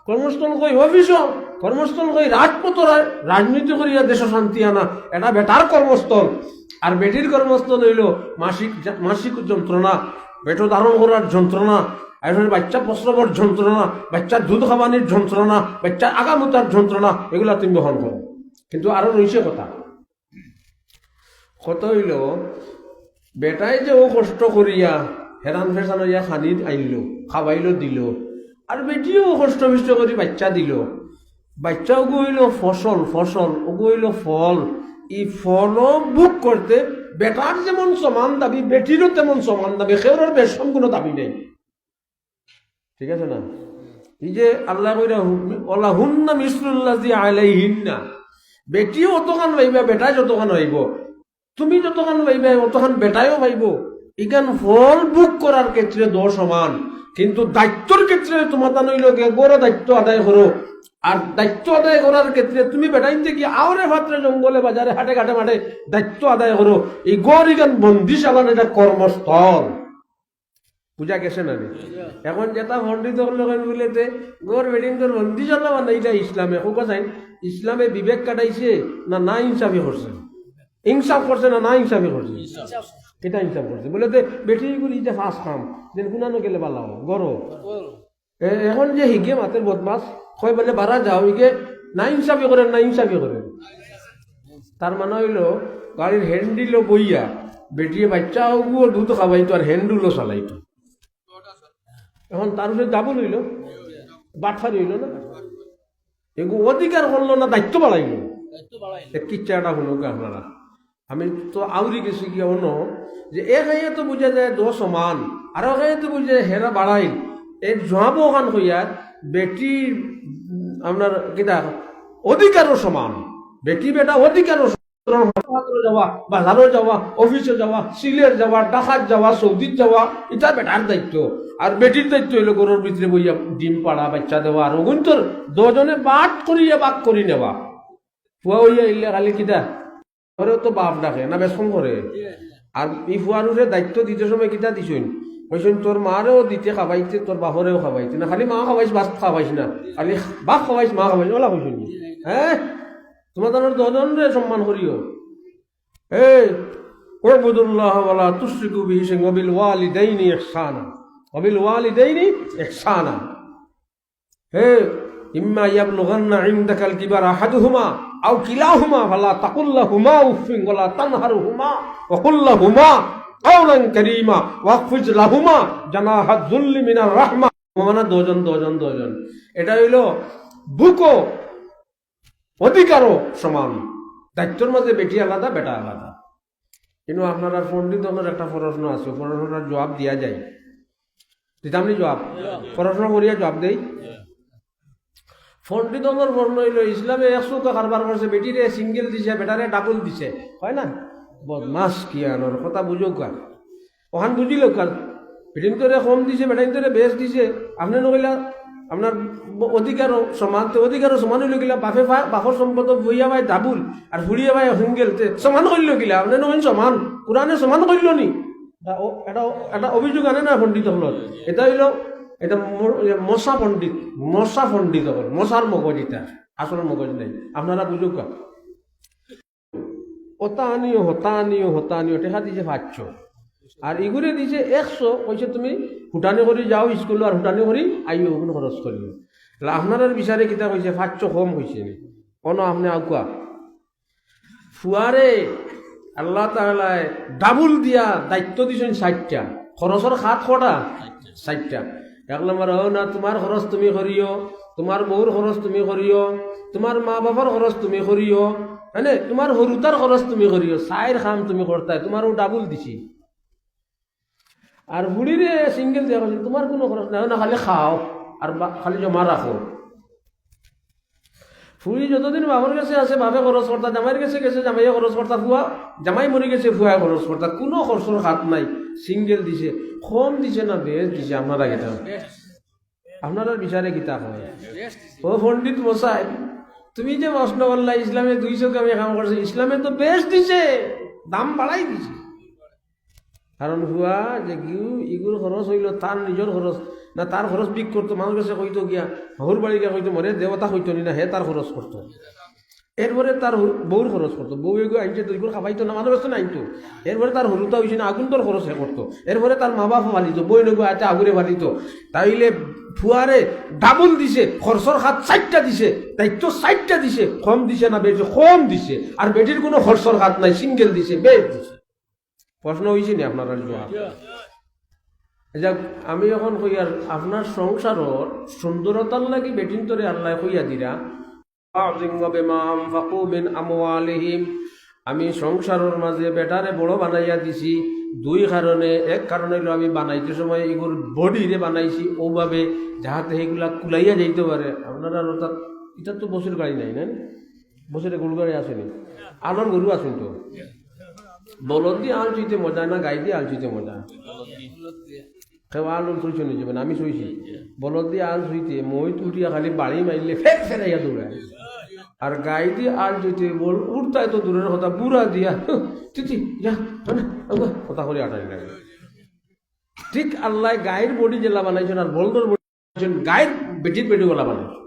কর্মস্থল হই অফিস কর্মস্থল হই রাজপথ রাজনীতি করিয়া দেশ শান্তি আনা এটা বেটার কর্মস্থল আর বেটির কর্মস্থল হইল মাসিক যন্ত্রণা পেটো ধারণ করার যন্ত্রণা এখন বাচ্চা প্রস্রাবের যন্ত্রণা বাচ্চার দুধ খাওয়ানোর যন্ত্রণা বাচ্চার আগামতার যন্ত্রণা এগুলা তুমি বহন করো কিন্তু আরো রয়েছে কথা কত হইল বেটাই যে ও কষ্ট করিয়া হেরান ফেসান হইয়া খানি আইল খাওয়াইল দিল আর বেটিও কষ্ট বিষ্ট করি বাচ্চা দিল বাচ্চা ওগু হইল ফসল ওগু হইল ফল এই ফলও বুক করতে বেটার যেমন সমান দাবি বেটিরও তেমন সমান দাবি সেওর বেশম কোনো দাবি নেই ঠিক আছে না এই যে আল্লাহ কইরা ওলা হুন্না মিসলুল্লাযী আলাইহিন্না বেটিও অতখান পাইবা বেটাই যতখান হইব তুমি যতখান পাইবা অতখান বেটাইও পাইব ইখান ফল বুক করার ক্ষেত্রে দো সমান কিন্তু দায়িত্বর ক্ষেত্রে তোমার তা নইল বড় দায়িত্ব আদায় করো আর দায়িত্ব আদায় করার ক্ষেত্রে তুমি বেটাইতে কি আওরে ভাত্রে জঙ্গলে বাজারে হাটে ঘাটে মাঠে দায়িত্ব আদায় করো এই গড় ইখান বন্দিশালান এটা কর্মস্থল বুঝা গেছে না এখন যেটা পণ্ডিত বলেতে গোর বেডিং তোর বন্দিশালা মানে এটা ইসলামে কোকা চাই ইসলামে বিবেক কাটাইছে না ইনসাফি করছে ইনসাফ করছে না ইনসাফি করছে এটা ইনসাফ করছে বলে বেটি গুলি এটা ফাঁস খাম যেন কোনানো গেলে ভালো হয় গরো এখন যে হিগে মাতের বদমাস হয় বলে বারা যাও হিগে না ইনসাফি করেন তার মানে হইল গাড়ির হ্যান্ডিলও বইয়া বেটিয়ে বাচ্চা ওগুলো দুধ খাওয়াইতো আর হ্যান্ডুলও চালাইতো এখন তার উপরে ডাবল হইল বাটফারি হইল না এগু অধিকার করলো না দায়িত্ব বাড়াইল কিচ্ছাটা হলো আপনারা আমি তো আউরি গেছি কি অন্য যে এক হাইয়ে তো বুঝা যায় দো সমান আর এক হাইয়ে তো বুঝা যায় হেরা বাড়াই এর জহাবো ওখান হইয়ার বেটির আপনার কিতা অধিকারও সমান বেটি বেটা অধিকারও যাওয়া, বাজারও যাওয়া, অফিসে যাওয়া, সিলেট যাওয়া, ঢাকাত যাওয়া, সৌদিত যাওয়া, এটা বেটার দায়িত্ব। আর বেটির দায়িত্ব হইলো ঘরের ভিতরে বইয়া ডিম পাড়া, বাচ্চা দেওয়া, আর ওগুন্তর দুজনে বাট করিয়া বাক করি নেওয়া। ফুয়া হইয়া ইলে খালি কিতা ঘরেও তো বাপ ডাকে না বেশন করে। আর ই ফুয়ানুরে দায়িত্ব দিতে সময় কিতা দিছইন, কইছেন তোর মারেও দিতে খাবাইতে, তোর বাপরেও খাবাইতে না, খালি মা খাবাইছ বাপ খাবাইছ না, খালি বাপ খাবাইছ মা খাবাইছ, ওলা কইছেন। হ্যাঁ, তোমার দুজনরে সম্মান করিও। এই ওয়াবুদুল্লাহ ওয়ালা তুশরিকু বিহি শাইআন ওয়া বিল ওয়ালিদাইনি ইহসানা, ওয়া বিল ওয়ালিদাইনি ইহসানা। হে ইম্মা ইয়াবলুগান্না ইনদাকাল কিবারা আহাদুহুমা আও কিলাহুমা ফালা তাকুল লাহুমা উফিন ওয়ালা তানহারহুমা ওয়া কুল লাহুমা কাওলান কারীমা ওয়াকফিজ লাহুমা জানাহায যুল্লি মিনার রাহমা। মানে দুজন এটা হইলো বুকো অধিকারও সমান, দায়িত্বের মাঝে বেটি আলাদা বেটা আলাদা। কিন্তু আপনারা পণ্ডিত একটা প্রশ্ন আছে, প্রশ্নটার জবাব দিয়া যায়, দিতামনি জবাব পড়াশোনা করিয়া জবাব দেই। পণ্ডিত প্রশ্ন হইল ইসলামে 100 কারবার করছে, বেটিরে সিঙ্গেল দিছে, বেটারে ডাবল দিছে, হয় না? বদমাস কি আনোর কথা বুঝো কার, ওখান বুঝিল কার, বেটিন তোরে কম দিছে, বেটাইন তোরে বেশ দিছে, আপনি নকইলা আপনার অধিকারও সমান, তো অধিকারও সমান হইল গিলা, বাপে বাপর সম্পদ বইয়া ভাই ডাবুল আর ফুড়িয়া ভাই সিঙ্গেল, সমান করিল গিলা, আপনি নকইন সমান, কোরআনে সমান করিল নি? এটা অভিযোগ আনে না পণ্ডিত হলত। এটা হইল এটা মশা পণ্ডিত হল, মশার মগজ, এটা আসল মগজ নাই। আপনারা বুঝুক, হতানিও টেকা দিছে 500 আর ইগুরে দিছে 100, কইছে তুমি হুটানি করে যাও স্কুল আর হুটানি করে আইও, ওগুলো খরচ করিও। আপনার বিচারে কিতা কইছে 500 কম হয়েছে নি কোনো, আপনি আগুয়া ফুয়ারে আল্লাহ তাআলায় ডাবল দিয়া দায়িত্ব দিছেন 60টা, খরচের খাত কটা 60টা। 1 নম্বর না তোমার খরচ তুমি করিও, তোমার বউর খরচ তুমি করিও, তোমার মা বাবার খরচ তুমি করিও, হ্যাঁ, তোমার হরুতার খরচ তুমি করিও, 4 খাম তুমি করতাই, তোমারও ডাবল দিছি। আর বুড়িরে সিঙ্গেল দেওয়া হয়েছে, তোমার কোনো খরচ নাই না, খালি খাও আর খালি জমা রাখো। ফুড়ি যতদিন বাবার কাছে আছে বাপে খরচ করতা, জামাইয়ের কাছে গেছে জামাইয়ে খরচ করতা, ফুয়া জামাই মরে গেছে ফুয়ায় খরচ করতা, কোনো খরচের হাত নাই। সিঙ্গেল দিছে, কম দিছে না বেশ দিছে? আপনারা গীতা আপনারা বিচারে গীতা হয়। ও পণ্ডিত মশাই, তুমি যে প্রশ্ন করলা ইসলামে 200 কামে কাম করছে, ইসলামে তো বেশ দিছে, দাম বাড়াই দিছে। কারণ হুয়া যে ইগুর খরচ হইল তার নিজের খরচ না, তার খরচ বিক করতো, মানুষ কাছে কইতো গিয়া হহুর বাড়ি গিয়া কইতো মরে দেবতা কইতো নি না, হে তার খরচ করতো। এরপরে তার বউর খরচ করতো, বউ এগুলো আনছে তো এগুলো খাবাইতো না, মানুষ কাছে নাইতো। এরপরে তার হলুতা হয়েছে না, আগুন তোর খরচ হে করতো। এরপরে তার মা বাপ ভালিত, বই নগো আতে আগুরে ভালিত। তাইলে ফুয়ারে ডাবল দিছে, খরচর হাত 60টা দিছে, দায়িত্ব 60টা দিছে, কম দিছে না বেশি? কম দিছে। আর বেটির কোনো খরচর হাত নাই, সিঙ্গেল দিছে, বেশ দিছে। প্রশ্ন হয়েছে নি আপনার? যাক, আমি এখন কই আর আপনার সংসারর সুন্দরতার লাগি বেটিন তরে আল্লাহ কইয়া দিরা আমি সংসারের মাঝে বেটারে বড় বানাইয়া দিছি 2 কারণে। এক কারণ হইল আমি বানাইতে সময় এগুলো বডিরে বানাইছি ওভাবে যাহাতে এগুলা কুলাইয়া যাইতে পারে। আপনারা অর্থাৎ এটা তো বছর গাড়ি নাই না, বছরে গরু গাড়ি আসেনি, আলোর গরু আসেন তো। বলদ দিয়ে আল চুইতে মজা না, গাই দিয়ে আল চুইতে মজা? কেউ আল চুইছ নিয়ে যাবেন, আমি চুইছি। বলদ দিয়ে আল চুইতে মই উঠিয়া খালি বাড়ি মারিলে ফেরাইয়া দৌড়ায়, আর গাই দিয়ে আল চুইতে বল উঠতায় তো দূরের কথা, বুড়া দিয়া তিতি যা কথা করে আটাই লাগে। ঠিক আল্লাহ গায়ের বডি জেলা বানাইছেন আর বলদর বডি গায়ের বেটির বেটিগুলা বানাইছেন।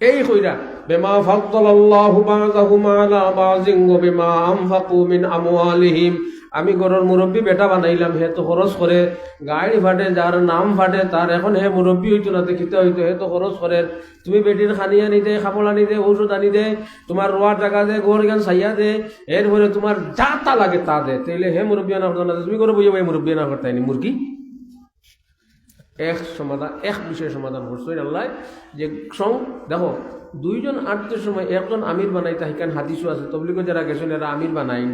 এই কইরা বিমা ফাদ্দালাল্লাহু বা'যাহুম আলা বা'যিন ওয়া বিমা আনফাকু মিন আমওয়ালিহিম। আমি ঘরের মুরব্বী বেটা বানাইলাম, হে তো খরচ করে, গাড়ি ফাটে যার নাম ফাটে তার এখন হে মুরব্বী হইতো না, দেখিতে হইতো, হে তো খরচ করে। তুমি বেটির খানি আনি দে, কাপড় আনি দে, ঔষধ আনি দে, তোমার রোয়ার টাকা দে, গোর গান সাইয়া দে, এরপরে তোমার যা তা লাগে তা দে। তাইলে হে মুরব্বী আনা করতো না, তুমি করে বুঝে ভাই মুরব্বী আনা করতাইনি মুরগি। এক বিষয়ে সমাধান করছেন আল্লাহ যে দেখো 2 জন আটতের সময় একজন আমির বানাইতে হিকান হাদিসও আছে, তবলিগ যারা গেছেন এরা আমির বানাইন।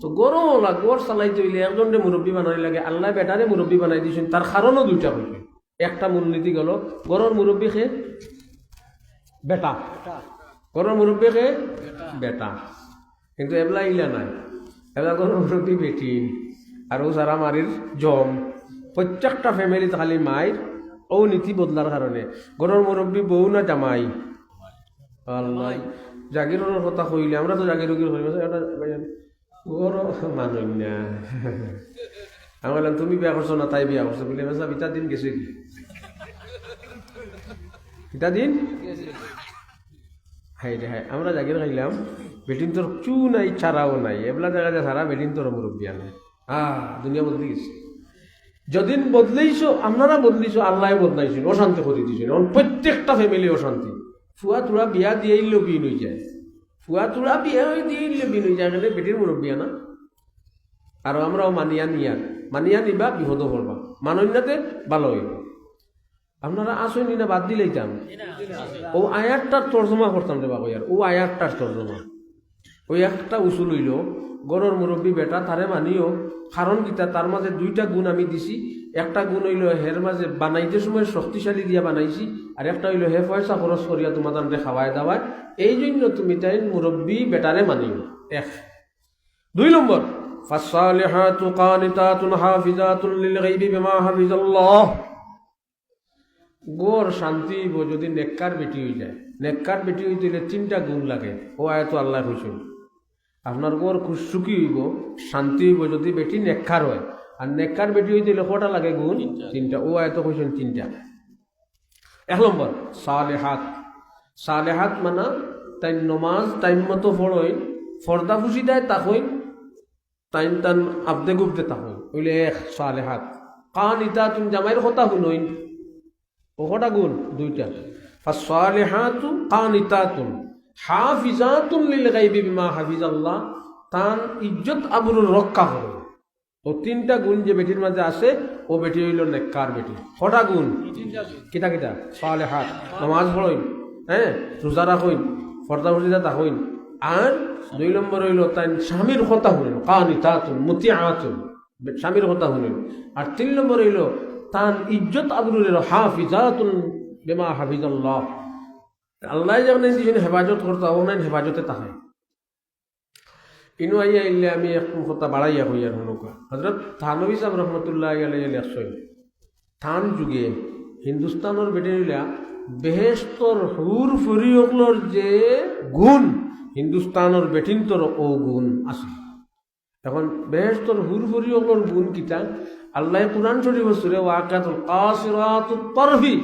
তো গড় চালাইতে হইলে একজনরে মুরব্বী বানাই লাগে, আল্লাহ বেটারে মুরব্বী বানাই দিয়েছেন। তার কারণও 2টা হইবে। একটা মূলনীতি গেল গড়ের মুরব্বী খে বেটা, ঘরের মুরব্বীকে বেটা, কিন্তু এবলা ইলা নাই, এবলা ঘরের মুরব্বী বেটি আর ও সারা মারির জম। প্রত্যেকটা ফ্যামিলিতে খালি মায়ের ও নীতি বদলার কারণে ঘরের মুরব্বী বউ না জামাই। আল্লাহ জাগিরের কথা কইলে আমরা তো জাগির মানুষ না। আমি বললাম তুমি বিয়া করছো না তাই বিয়া করছো বলে ইটা দিন গেছে কি, ইটা দিন হাই রে হাই। আমরা জাগির খাইলাম বেটিন তোর চু নাই ছাড়াও নাই, এবলা জায়গা যে সারা বেটিন তোর মুরব্বী আনে। দুনিয়া বদলে গেছে। যদিন বদলেইছো আপনারা বদলিছো, আল্লাহ বদলাইছিল, অশান্তি করে দিয়েছিল। প্রত্যেকটা ফ্যামিলি অশান্তি। ফুয়া তোরা বিয়া দিয়ে বিন হয়ে যায়, ফুয়া তোরা বিয়া হয়ে দিয়ে বিন হয়ে যায়, বেটির মুরব্বী আনা। আর আমরাও মানিয়া নিবা বিপদ করবা, মানন্যাতে ভালো হইব। আপনারা আসেনি না বাদ দিলেইতাম, ও আয়াতটার তর্জমা করতাম রে বাবা। ও আয়াতটার তর্জমা ওই একটা উসুল হইল গরর মুরব্বী বেটা তারে মানিও। কারণ কিতা, তার মাঝে দুইটা গুণ আমি দিছি। একটা গুণ হইল হের মাঝে বানাইতে সময় শক্তিশালী দিয়া বানাইছি, আর একটা হইল হে পয়সা খরচ করিয়া তোমাদের খাওয়ায় দাওয়ায়, এই জন্য তুমি তাই মুরব্বী বেটারে মানিও। এক। 2 নম্বর, ফাসসালিহাতু কানিতাতুন হাফিজাতুন লিল গায়বি বিমা হাফিজাল্লাহ। গোর শান্তি হইব যদি নেককার বেটি হয়ে যায়। নেককার বেটি হইতে হইলে 3টা গুণ লাগে। ও আয়াত আল্লাহ কইছেন আপনার গোর খুশসুকি হইব, শান্তি হইব যদি বেটি নেককার হয়। আর নেককার বেটি হইতে হইলে কটা লাগে গুণ? 3টা। ও আয়াত কইছেন 3টা। 1 নম্বর, সালেহাত। সালেহাত মানা তাই নমাজ টাইম মতো পড়ই, ফর্দা ফুসি দেয় তাকই, টাইম টান আবদে গুবদে তাকই, ওইলে 1 সালেহাত। কানিতাতুন জামাইয়ের কথা শুনইন, ও কটা গুণ? 2টা। ফাসসালিহাতু কানিতাতুন হাফিজাতুন লিল গায়বি বিমা হাফিজাল্লাহ, তান ইজ্জত আবরুর রক্ষা করে। ও 3টা গুণ যে বেটির মাঝে আছে, ও বেটি হইল নেককার বেটি। কটা গুণ? কিতা কিতা? সালেহাত, নামাজ পড়ইন, রোজা রাখইন, ফর্দা ফর্দিদা তাকইন। আর 2 নম্বর হইল তাই স্বামীর কথা শুনেন, কানিতাতুন মুতিআতুন, স্বামীর কথা শুনেন। আর 3 নম্বর হইল তান ইজ্জত আবরুরের হাফিজাতুন বিমা হাফিজাল্লাহ, আল্লাহ যখন দিয়েছেন হেফাজত করতে হবে না, হেফাজতে তাহাই। ইনু আইয়া ইল্লে আমি এক কথা বাড়াইয়া হইয়া হনুকা হজরত থানবী সাহেব রহমতুল্লাহ আলাইহি লেখছেন, থান যুগে হিন্দুস্তানের বেটেরিলা বেহেস্তর হুর ফরিয়কলর যে গুণ হিন্দুস্তানের বেটিনতর ও গুণ আছে। এখন বেহেস্তর হুর ফরিয়কলর গুণ কিতা? আল্লাহ কুরআন শরীফ সূরা ওয়াকিয়াতুল কাসিরাতুত তারফি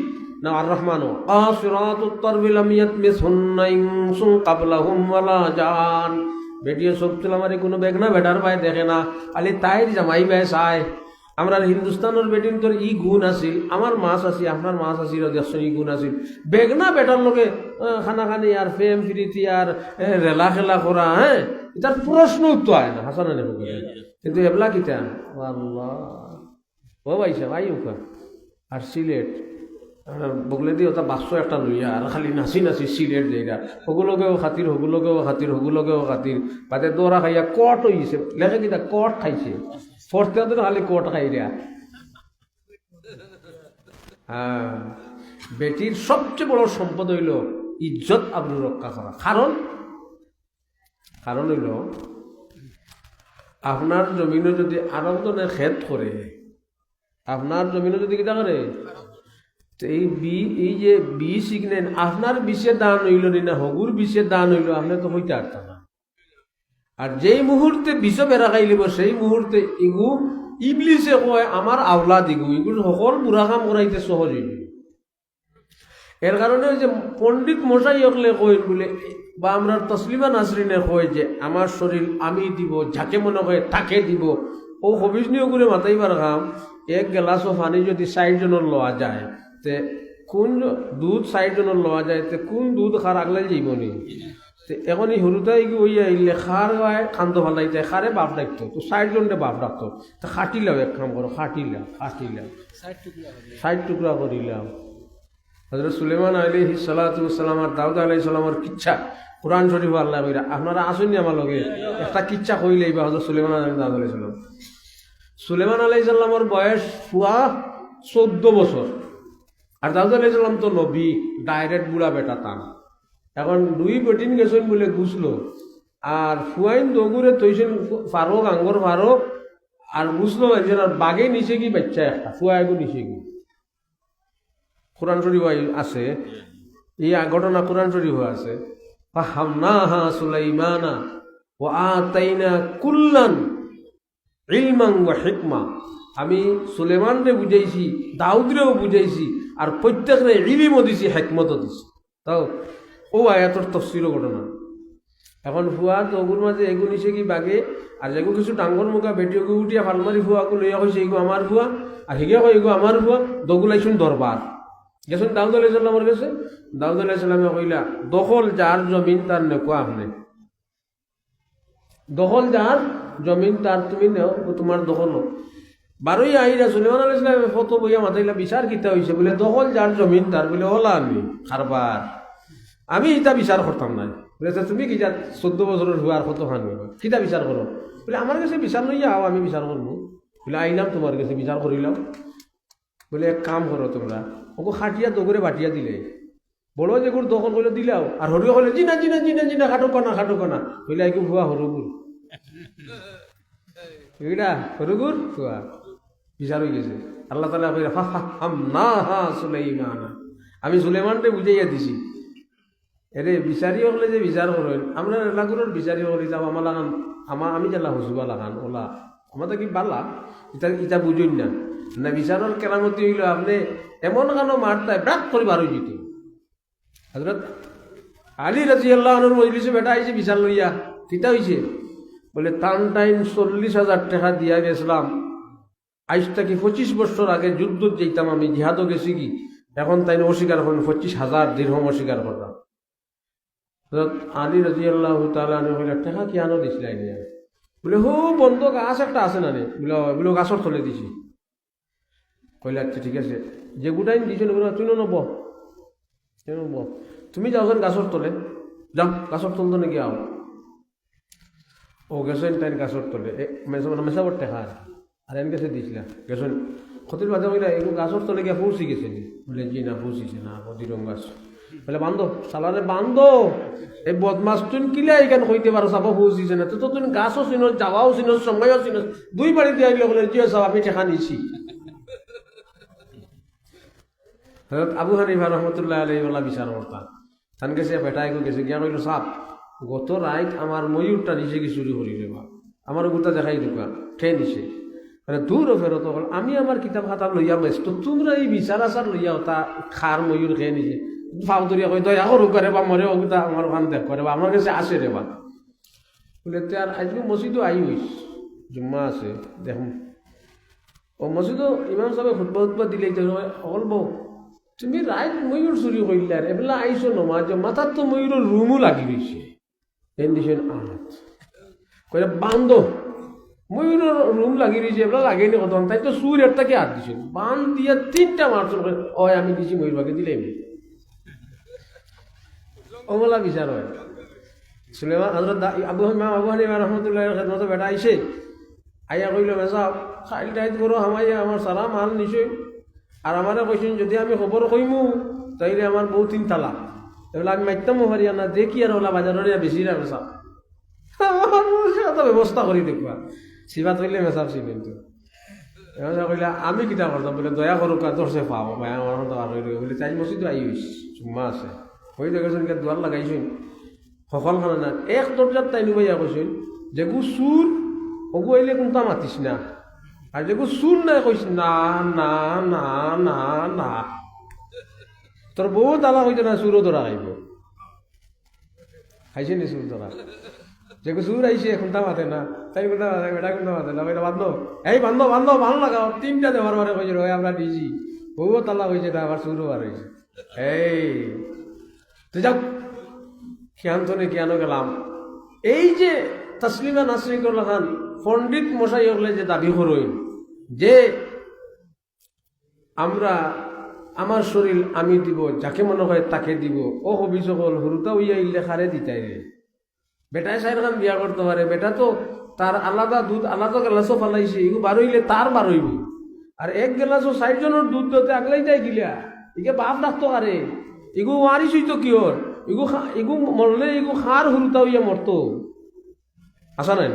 না আর রহমান কাসিরাতুত তারফি লাম ইয়াতমিসহুন্না ইনসুন ক্বাবলাহুম ওয়ালা জান। বেটিয়ে সব তুলামারি কোনো বেগনা বেটার ভাই দেখে না, খালি তাই জামাই ভাই চায়। আমরা হিন্দুস্তানের বেটিন তোর ই গুণ আছিল, আমার মাছ আছি, আপনার মাছ আছিল, দেখছেন ই গুণ আছিল। বেগনা বেটার লোকে খানা খানি আর ফেম ফিরিতি আর রেলা খেলা করা, এটার প্রশ্ন উত্তর হয় না, হাসানা নেব। কিন্তু এবলা কিতা আল্লাহ ও ভাইসা ভাই উকা আর সিলেট বগলে দিয়ে ওটা বাক্স একটা লইয়া আর খালি নাচি নাচি সিলেট জায়গা, হগুলোকেও খাতির, হগুলোকেও খাতির, হগুলোকেও খাতির, বাদে দৌড়া খাইয়া কট হইছে, লেখে কিতা কট খাইছে, ফরতে খালি কট খাই রা। বেটির সবচেয়ে বড় সম্পদ হইল ইজ্জত আবরু রক্ষা করা। কারণ হইল আপনার জমিনে যদি আরো জনে খেত করে, আপনার জমিনে যদি কিতা করে, এই যে বীজ শিখলেন, আপনার বিষে দান হইল না হগুর বিষে দান হইল, আপনি তো হইতে পারতাম না। আর যেই মুহূর্তে বিষ বেড়া খাইলিব সেই মুহূর্তে ইগু ইবলিসে কয় আমার আওলা দিগু, এগুলো সকল বুড়া কাম করাইতে সহজ হইল। এর কারণে ওই যে পণ্ডিত মশাই হকলে কই বলে, বা আমরা তসলিমা নাসরিনে কয় যে আমার শরীর আমি দিব, যাকে মনে হয় তাকে দিব। ও হবিষ্ণীয় করে মাতাইবার কাম, 1 গ্লাসও পানি যদি 60 জনের লওয়া যায়, তে কোন দুধ 60 জনের লওয়া যায়, তে কোন দুধ খার আগলাই যাইব নি? এখন এই হরুতাই ওইয়া আইলে খার গায় কান্দ ভালাই যায়, খারে বাপ ডাকতো, তো 60 জনটা বাপ ডাকতো, তো খাটিলাম, এক কাম করো, খাটিলাম 60 টুকরা করিলাম। হযরত সুলাইমান আলাইহিস সালাতু ওয়াস সালাম আর দাউদ আলাইহিস সালামের কিচ্ছা কুরআন শরীফ আল্লাহ কইরা, আপনারা আসেননি আমার লগে একটা কিচ্ছা কইলেই বা হযরত সুলাইমান আলাইহিস সালাম। সুলাইমান আলাইহিস সালামের বয়স 14 বছর, আর দাউদ আলাইহিস সালাম তো নবী, ডাইরেক্ট বুড়া বেটা তান। এখন দুই বেটিন গেছেন বলে গুছলো আর ফুয়াইন দগুরে তৈছেন ফারুক আঙ্গর ফারুক আর গুছলো একজন আর বাঘে নিচে কি বাচ্চা একটা ফুয়াইগো নিচে কি কোরআন শরীফ আছে এই ঘটনা কোরআন শরীফ আছে ফাহামনাহা সুলাইমানা ওয়া আতাইনা কুল্লান ইলমান ওয়া হিকমা আমি সুলেমানরে বুঝাইছি দাউদরেও বুঝাইছি আর প্রত্যেকরে ইলমও দিছি হিকমতও দিছি তাও ও আয়াতর তফসিরও ঘটনা এখন ফুয়া তগুর মাঝে এগু নিছে কি বাগে আর যেগু কিছু ডাঙ্গর মুখা বেটিওকে উঠিয়া ফালমারি ফুয়াকে লইয়া কইছে এগু আমার ফুয়া আর হিগে কয় এগু আমার ফুয়া দগুলাইছুন দরবার গেছেন দাউদ আলাইহিসসালামের কাছে দাউদ আলাইহিসসালামে কইলা দখল যার জমিন তার নেকো আপনি দখল যার জমিন তার তুমি নেও তোমার দখল বারোই আইরা সুলেমান আলাইহিসসালামে ফটো বইয়া মাথাইলা বিচার কিতা হইছে বলে দখল যার জমিন তার বলে হলা আমি খারবার আমি এটা বিচার করতাম না বলে তুমি কি যা 14 বছরের হুয়ার কত খান কিতা বিচার করো বলে আমার কাছে বিচার লইয়া আও আমি বিচার করবো বলে আইলাম তোমার কাছে বিচার করিলাম বলে এক কাম করো তোমরা ওকে খাটিয়া দগরে বাটিয়া দিলে বড় যেগুর দখল করে দিলাও আর হরিও হলে জিনা জিনা জিনা জিনা খাটো কানা বলে আইকু ভুয়া হরগুর এইটা হরগুর ভুয়া বিচার হয়ে গেছে আল্লাহ তাআলা কইরা ফাহামনাহা সুলাইমানা আমি সুলাইমানকে বুঝাইয়া দিছি এরে বিচারি হলে যে বিচার করেন আমরা এলাকার বিচারি হলে যাব আমার লাগান আমি জানলা হসুবা লাগান ওলা আমাদের কি বালা ইটা বুঝুন না না বিচারের কেরামতি হইল আপনি এমন কেন মারতায় ব্রাক করে বার হয়ে যেত হযরত আলী রাদিয়াল্লাহু আনহুর মজলিসে বেটা আইছে বিচার লইয়া কিতা হইছে বলে টাইম 40,000 টাকা দিয়া গেছিলাম আজ থেকে 25 বছর আগে যুদ্ধ যেতাম আমি জিহাদও গেছি কি এখন তাই অস্বীকার করেন 25,000 দিরহম অস্বীকার করলাম আলী রাদিয়াল্লাহু তাআলা আনহু কইলা টাকা কি আনো দিছিলাই না বলে হো বন্ধ গাছ একটা আছে না রে বলে গাছর তলে দিছি কইলা আচ্ছা ঠিক আছে যে গুটাইন দিছেন ওগুলো তুই নব তুমি যাওছেন গাছর তলে যাও গাছর তল তো নাকি আও ও গেছেন তাই গাছর তলে মেসাবর টেকা আর এন গেছে দিছিলা গেছেন ক্ষতির বাজা কইলা এগুলো গাছর তলে গিয়ে পৌঁছি গেছে বলে জি না পৌঁছিছে না দিরম গাছ বলে বান্ধ সালারে বান্ধ এই বদমাস তুই কিলা এখান হইতে পারো চাব পৌঁছিছে না তো তুমি গাছও চিনো যাওয়াও চিনো সময়ও চিনো দুই বাড়ি দিয়ে আইলে বলে জিও চাও আমি টেকা নিছি আবু হানিফা রহমতুল্লাহ আলাইহি ওয়ালা বিচার করতা তান গেছে বেটাই গেছে গিয়া কইল সাপ গত রাত আমার ময়ূরটা নিচে কি চুরি করি রে আমার গোটা দেখাই দিবা খেয়ে নিছে মানে দূর ফেরত হল আমি আমার কিতাব খাতা লইয়া ব্যস্ত তোমরা এই বিচার আচার লইয়া তা খার ময়ূর খেয়ে নিছে ফাউদরিয়া কই দয়া করু করে বা মরে ওটা আমার ওখান দেখ করে বা আমার কাছে আসে রে বা বলে তে আর আজকে মসজিদও আই হইস জুম্মা আছে দেখুন ও মসজিদও ইমাম সাহেব খুতবা দিলেই তো অকল বউ তুমি রাত ময়ূর চুরি করিলার এবেলা আইসো নমাজ মাথার তো ময়ূরের রুমও লাগি রয়েছে এন্ডিশন আহাত কইরা বান্ধ ময়ূরের রুম লাগি রয়েছে এবেলা লাগেনি কত তাই তো সুর একটাকে হাত দিছে বান দিয়া 3টা মারছো ওই আমি দিছি ময়ূর বাগে দিলাই ওমলা বিচার হয় সুলেমান হযরত আবু হানিফা রাহমাতুল্লাহি আলাইহি খেদমতে বেটা আইছে আইয়া কইল মেসা খাইল টাইট করো হামাইয়া আমার সারা মাল নিছই আর আমারে কইছেন যদি আমি খবর কইমু তাইলে আমার বউ 3 তালাক এগুলো আমি মাইতাম হারিয়া না দেখি আর ওলা বাজারে বেশি না মেসা ব্যবস্থা করি দেখবা সিবাত হইলে মেসাব ছিল কিন্তু কইলা আমি কিতা করতাম বলে দয়া করো কাছে পাও ভাই আমার বলে চাই মসজিদ আই চুম্মা আছে হয়ে দেখেছেন দুয়ার লাগাইছেন সকল খানা না এক দরজার তাই নুবাইয়া কৈছেন যেগু সুর ওগু আইলে কোনটা মাতিস না আর যেগু সুর নাই কইস না না না না না তোর বউ তালা হইতে না সুরও ধরা খাইব খাইছে নি সুর ধরা যেগু সুর আইছে কোনটা মাতে না তাই কোনটা মাতে বেটা কোনটা মাতে না বেটা বান্ধব এই বান্ধব বান্ধব ভালো লাগাও 3টা দেওয়ার বারে কইছিল ওই আমরা দিছি বউ তালা হয়েছে না আবার সুরও বার হয়েছে এই তো যাও খেয়ান্তনে কেন গেলাম এই যে তসলিমা নাসরিকুল্লাহ খান পণ্ডিত মশাই হলে যে দাবি করইন যে আমরা আমার শরীর আমি দিব যাকে মনে হয় তাকে দিব ও হবি সকল হুরুতা উইয়া ইলে খারে দিতাই রে বেটায় সাইড খান বিয়া করতে পারে বেটা তো তার আলাদা দুধ আলাদা গেলাসও ফালাইছে এগুলো বার হইলে তার বার হইব আর এক গেলাসও 60 জনের দুধ দিতে আগলাই যাই গিলা একে বাপ ডাকতো আরে এগুলো মারিছই তো কি ওর এগু মরলে এগু খার হুরুতা হইয়া মরতো আসা নাই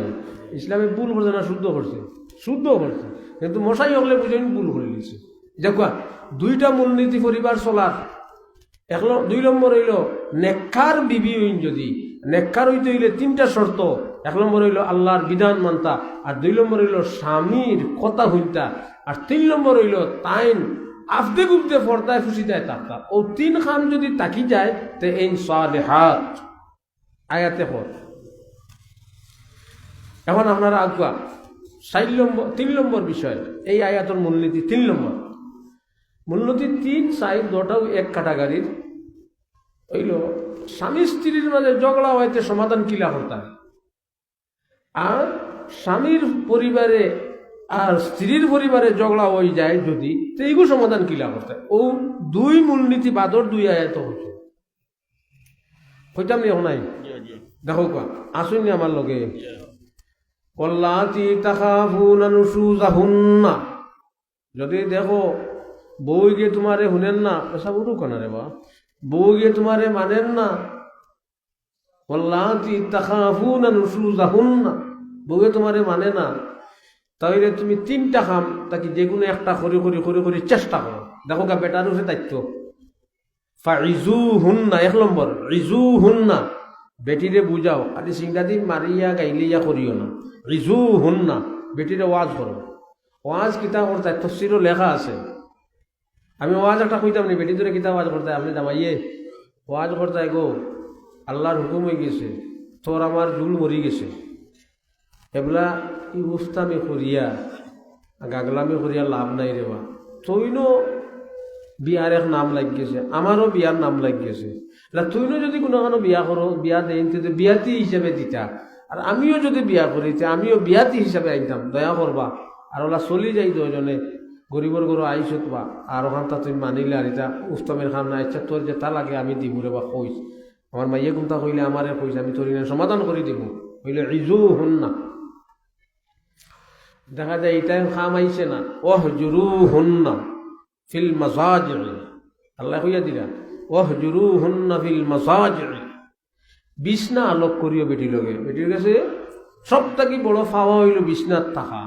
ইসলামে ভুল করছে না শুদ্ধ করছে? শুদ্ধ করছে, কিন্তু মশাই হলে বুঝেন ভুল করে দিচ্ছে। দেখো দুইটা মূলনীতি পরিবার চলার, দুই নম্বর হইল নেককার বিবি হইন, যদি নেককার হইতে হইলে তিনটা শর্ত। এক নম্বর হইল আল্লাহর বিধান মানতা, আর দুই নম্বর হইল স্বামীর কথা হইতা, আর তিন নম্বর হইল তাইন আফদে গুফতে ফর্দায় ফুসি দেয় তাক্তা। ও তিন খান যদি তাকি যায় তে ইন সালিহাত আয়াতে পড়। এখন আপনারা আগুয়া 3 নম্বর বিষয়, এই আয়াতের মূলনীতি 3 নম্বর। মূলনীতি 3, 4, 2টাও এক ক্যাটাগরির। হইল স্বামী স্ত্রীর মাঝে ঝগড়া হইতে সমাধান কিলা করতে, আর স্বামীর পরিবারে আর স্ত্রীর পরিবারে ঝগড়া হয়ে যায় যদি, তো এইগুলো সমাধান কিলা করতে। ও 2 মূলনীতি বাদর 2 আয়াত হচ্ছে। কইতাম নি নাই? দেখো কা আসুন আমার লগে। কল্লাতি তাখাফুনা নুশুজাহুন্না, যদি দেখো বউ গিয়ে তোমারে শুনেন না, এসব উঠু কেন রে বা, বউ গিয়ে তোমারে মানেন না। কল্লাতি তাখাফুনা নুশুজাহুন্না, বউয়ে তোমারে মানে না, তাহলে তুমি 3টা কাম তাকে যে কোনো একটা করে চেষ্টা করো। দেখো গা বেটার উঠে দায়িত্ব। ফাইজুহুন্না 1 নম্বর, ইজুহুন্না, বেটিরে বুঝাও, আরে সিংড়াদি মারিয়া গাইলিয়া করিও না। ইজুহুন্না, বেটিরে ওয়াজ করো। ওয়াজ কিতা করতে তফসিরও লেখা আছে। আমি ওয়াজ একটা কইতাম নি, বেটি ধরে কিতা ওয়াজ করতে, আপনি জামাইয়ে ওয়াজ করতে গো আল্লাহর হুকুম হয়ে গেছে, তোর আমার জুল মরি গেছে, এগুলা ইউস্তামি করিয়া গাগলামি করিয়া লাভ নাই রে বা। তৈনো বিয়ার এক নাম লাগ গেছে, আমারও বিয়ার নাম লাগ গেছে, তুইনো যদি কোনো বিয়া করো, বিয়া দেন বিয়াতি হিসাবে দিতা, আর আমিও যদি বিয়া করিতে আমিও বিয়াতি হিসাবে আইতাম, দয়া করবা। আর ওলা চলি যাই দুজনে গরিবর গরু আইসত বা, আর ওখানটা তুমি মানিলে, আর এটা উস্তমের খান না, ইচ্ছা তোর যেটা লাগে আমি দিবুরে বা কইস, আমার মাইয়ে কোনটা কইলে আমারে কইস, আমি তোর সমাধান করে দিব। হইলে ইজু হুন না, দেখা যায় এটাই খাম আইছে না। ওহ জুরু হুন্না ফিল মাসাজি, আল্লাহ কইয়া দিলা ওহ জুরু হুন্না ফিল মাসাজি, বিছনা আলোক করিও বেটি লগে। বেটির কাছে সব থাকি বড় ফাওয়া হইল বিছনার থাকা।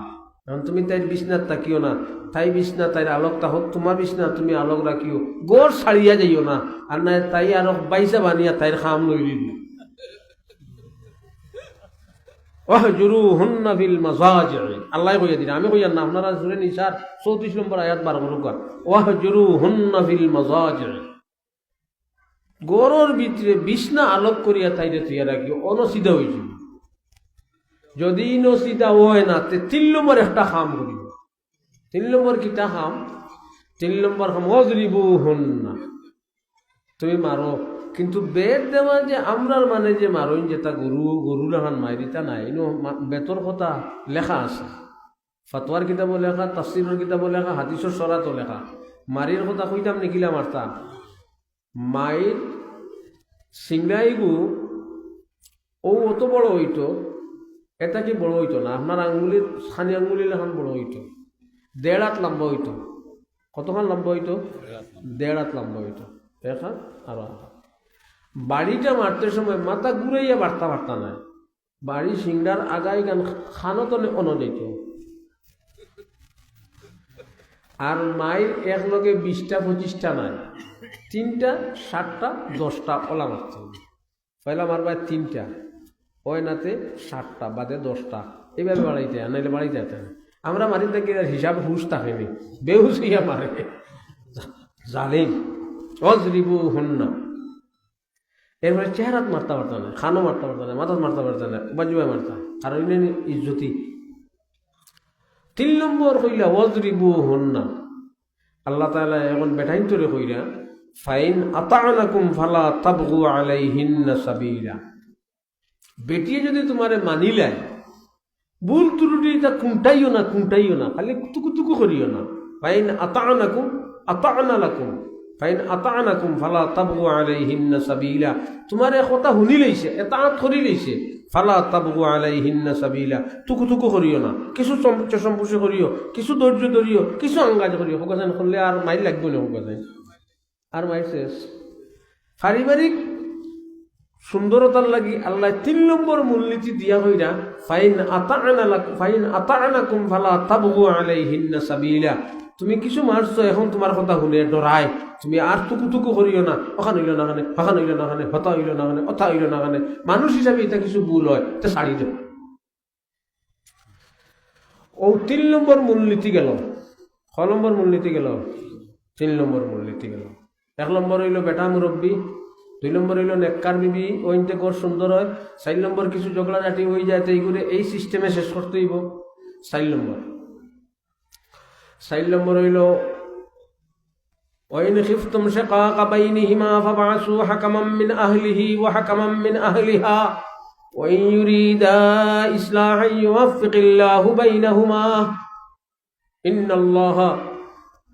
কারণ তুমি তাইর বিছনার তাকিও না, তাই বিছনা তাইর আলোক থাকুক, তোমার বিছনা তুমি আলোক রাখিও, গোর ছাড়িয়া যাইও না, আর না তাই আরো বাইসা বানিয়া তাইর খাম লই দিল। ওয়াহজুরুহুন্না ফিল মাযাজি, আল্লাহ কইয়া দিন, আমি কইয়া না, আপনারা সূরা নিসার 34 নম্বর আয়াত বার করুক। ওয়াহজুরুহুন্না ফিল মাযাজি, গরর ভিতরে বিছনা আলোক করিয়া তাইরে তুইয়া রাখিও, অনসিধা হইছে। যদি নসিধা হয় না তে 3 নম্বর একটা কাম করিব। 3 নম্বর কিটা কাম? 3 নম্বর কাম ওয়াজরিবুহুন্না, তুমি মারো। কিন্তু বেদ দেওয়া যে আমরার মানে যে মারইন যেটা গরু লাগান মাইরিতা নাই, বেতর কথা লেখা আছে, ফতোয়ার কিতাবও লেখা, তাফসিরের কিতাবও লেখা, হাদিসের সরাতও লেখা। মারির কথা কইতাম নিকিলা মারতা, মাইর সিংড়াইগু ও অত বড় হইতো, এটা কি বড় হইতো না, আপনার আঙ্গুলির ছানি আঙ্গুলি লেখান বড় হইতো, 1.5 হাত লম্বা হইতো। কতখান লম্বা হইতো? 1.5 হাত লম্বা হইতো। দেখা আর বাড়িটা মারতে সময় মাথা ঘুরাইয়া বার্তা নাই, বাড়ি সিংড়ার আগাই গান খানতনে অনদিত। আর মায়ের এক লগে 20টা 25টা নাই, 3টা 7টা 10টা ওলা মারতে হবে। পয়লা মারবার 3টা, ওই নাতে 7টা বাদে 10টা, এইভাবে বাড়াইতে, নাইলে বাড়াইতে যেতে। আমরা মারি থাকি হিসাব হুশ থাকেনি, বেহুশ হইয়া মারে জালিম। ওয়াজরিবুহুন্না, এরপরে চেহারাত মারতে পারতো না, খানো মারতে পারতো না, মাথাত মারতে পারতো না, বাজুবাই মারতা, কারণ ইজ্জতি। 3 নম্বর কইলা ওয়াজরিবুহুন্না, আল্লাহ তাআলা এখন বেটাইন তোরে কইরা ফাইন আতা'নাকুম ফালা তাবগু আলাইহিন্না সাবিলা, বেটিয়ে যদি তোমারে মানিলাই, ভুল ত্রুটি তা কুঁটাইও না, খালি কুতুকুতুকু করিও না। ফাইন আতা'নাকুম আতা'না লাকুম ফাইন আতা'নাকুম ফালা তাবগু আলাইহিন্না সাবিলা, তোমারে কথা শুনি লইছে, এতাআত করি লইছে, ফালা তাবগু আলাইহিন্না সাবিলা, তুকুতুকু করিও না, কিছু চম্পুচি করিও, কিছু ধৈর্য ধরিও, কিছু আঙ্গাজ করিও। হোকাজান করলে আর মাইল লাগবে না, হোকাজান আর মাইল শেষ। পারিবারিক সুন্দরতার লাগি আল্লাহ 3 নম্বর মূলনীতি দিয়া হইরা ফাইন আতা'নাকুম ফালা তাবগু আলাইহিন্না সাবিলা। তুমি কিছু মারছো, এখন তোমার কথা শুনে ডরায়, তুমি আর টুকু করিও না, ওখান হইল না কানে, ফাঁকান হইল না কানে, হতা হইল না কানে, অথা হইল না কানে। মানুষ হিসাবে এটা কিছু ভুল হয়, এটা ছাড়ি দেব। ও 3 নম্বর মূলনীতি গেল। ক নম্বর মূলনীতি গেল? 3 নম্বর মূলনীতি গেল। 1 নম্বর হইল বেটা মুরব্বী, 2 নম্বর হইল নেককার বিবি, ওইতে ঘর সুন্দর হয়, 4 নম্বর কিছু ঝগড়াঝাটি হয়ে যায়, এইগুলো এই সিস্টেমে শেষ করতে হইব। 4 নম্বর হইল ওয়াইন খিফতুম শিকাকা বাইনিহিমা ফাবআসু হাকামান মিন আহলিহি ওয়া হাকামান মিন আহলিহা ওয়াইন ইউরিদা ইসলাহান ইউওয়াফফিকিল্লাহু বাইনাহুমা ইন্নাল্লাহা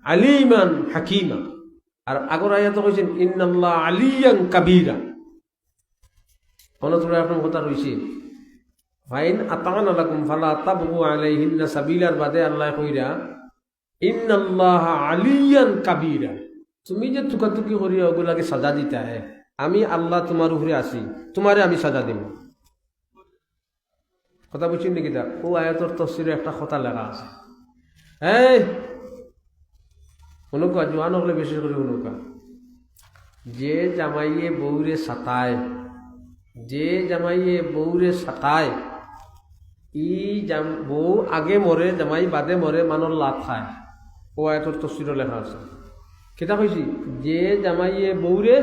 আলিমান হাকীমা। আর আগর আয়াতে কইছেন ইন্নাল্লাহ আলিয়ান কাবীরা। কোন এখন কথা রইছে ফাইন আতা'না লাকুম ফালা তাবগু আলাইহিন্না সাবিলার বাদে আল্লাহ কইরা ইন্নাল্লাহ আলিয়ান কাবীরা। তুমি যে তুকাতুকি করিয়া ওগুলাকে সাজা দিতা হে, আমি আল্লাহ তোমার উপরে আছি, তোমারে আমি সাজা দিব। কথা বুঝছেন নাকি? তা ও আয়াতর তফসিরে একটা কথা লেখা আছে। এই অনুকা জোয়ান হলে বিশেষ করে অনুকা, যে জামাইয়ে বউরে সাতায়, যে জামাইয়ে বউরে সাতায়, বউ আগে মরে জামাই বাদে মরে মানুষ লাভ খায়। ও আয়াতর তফসিরও লেখা আছে। কেটা কইছি? যে জামাইয়ে বউরে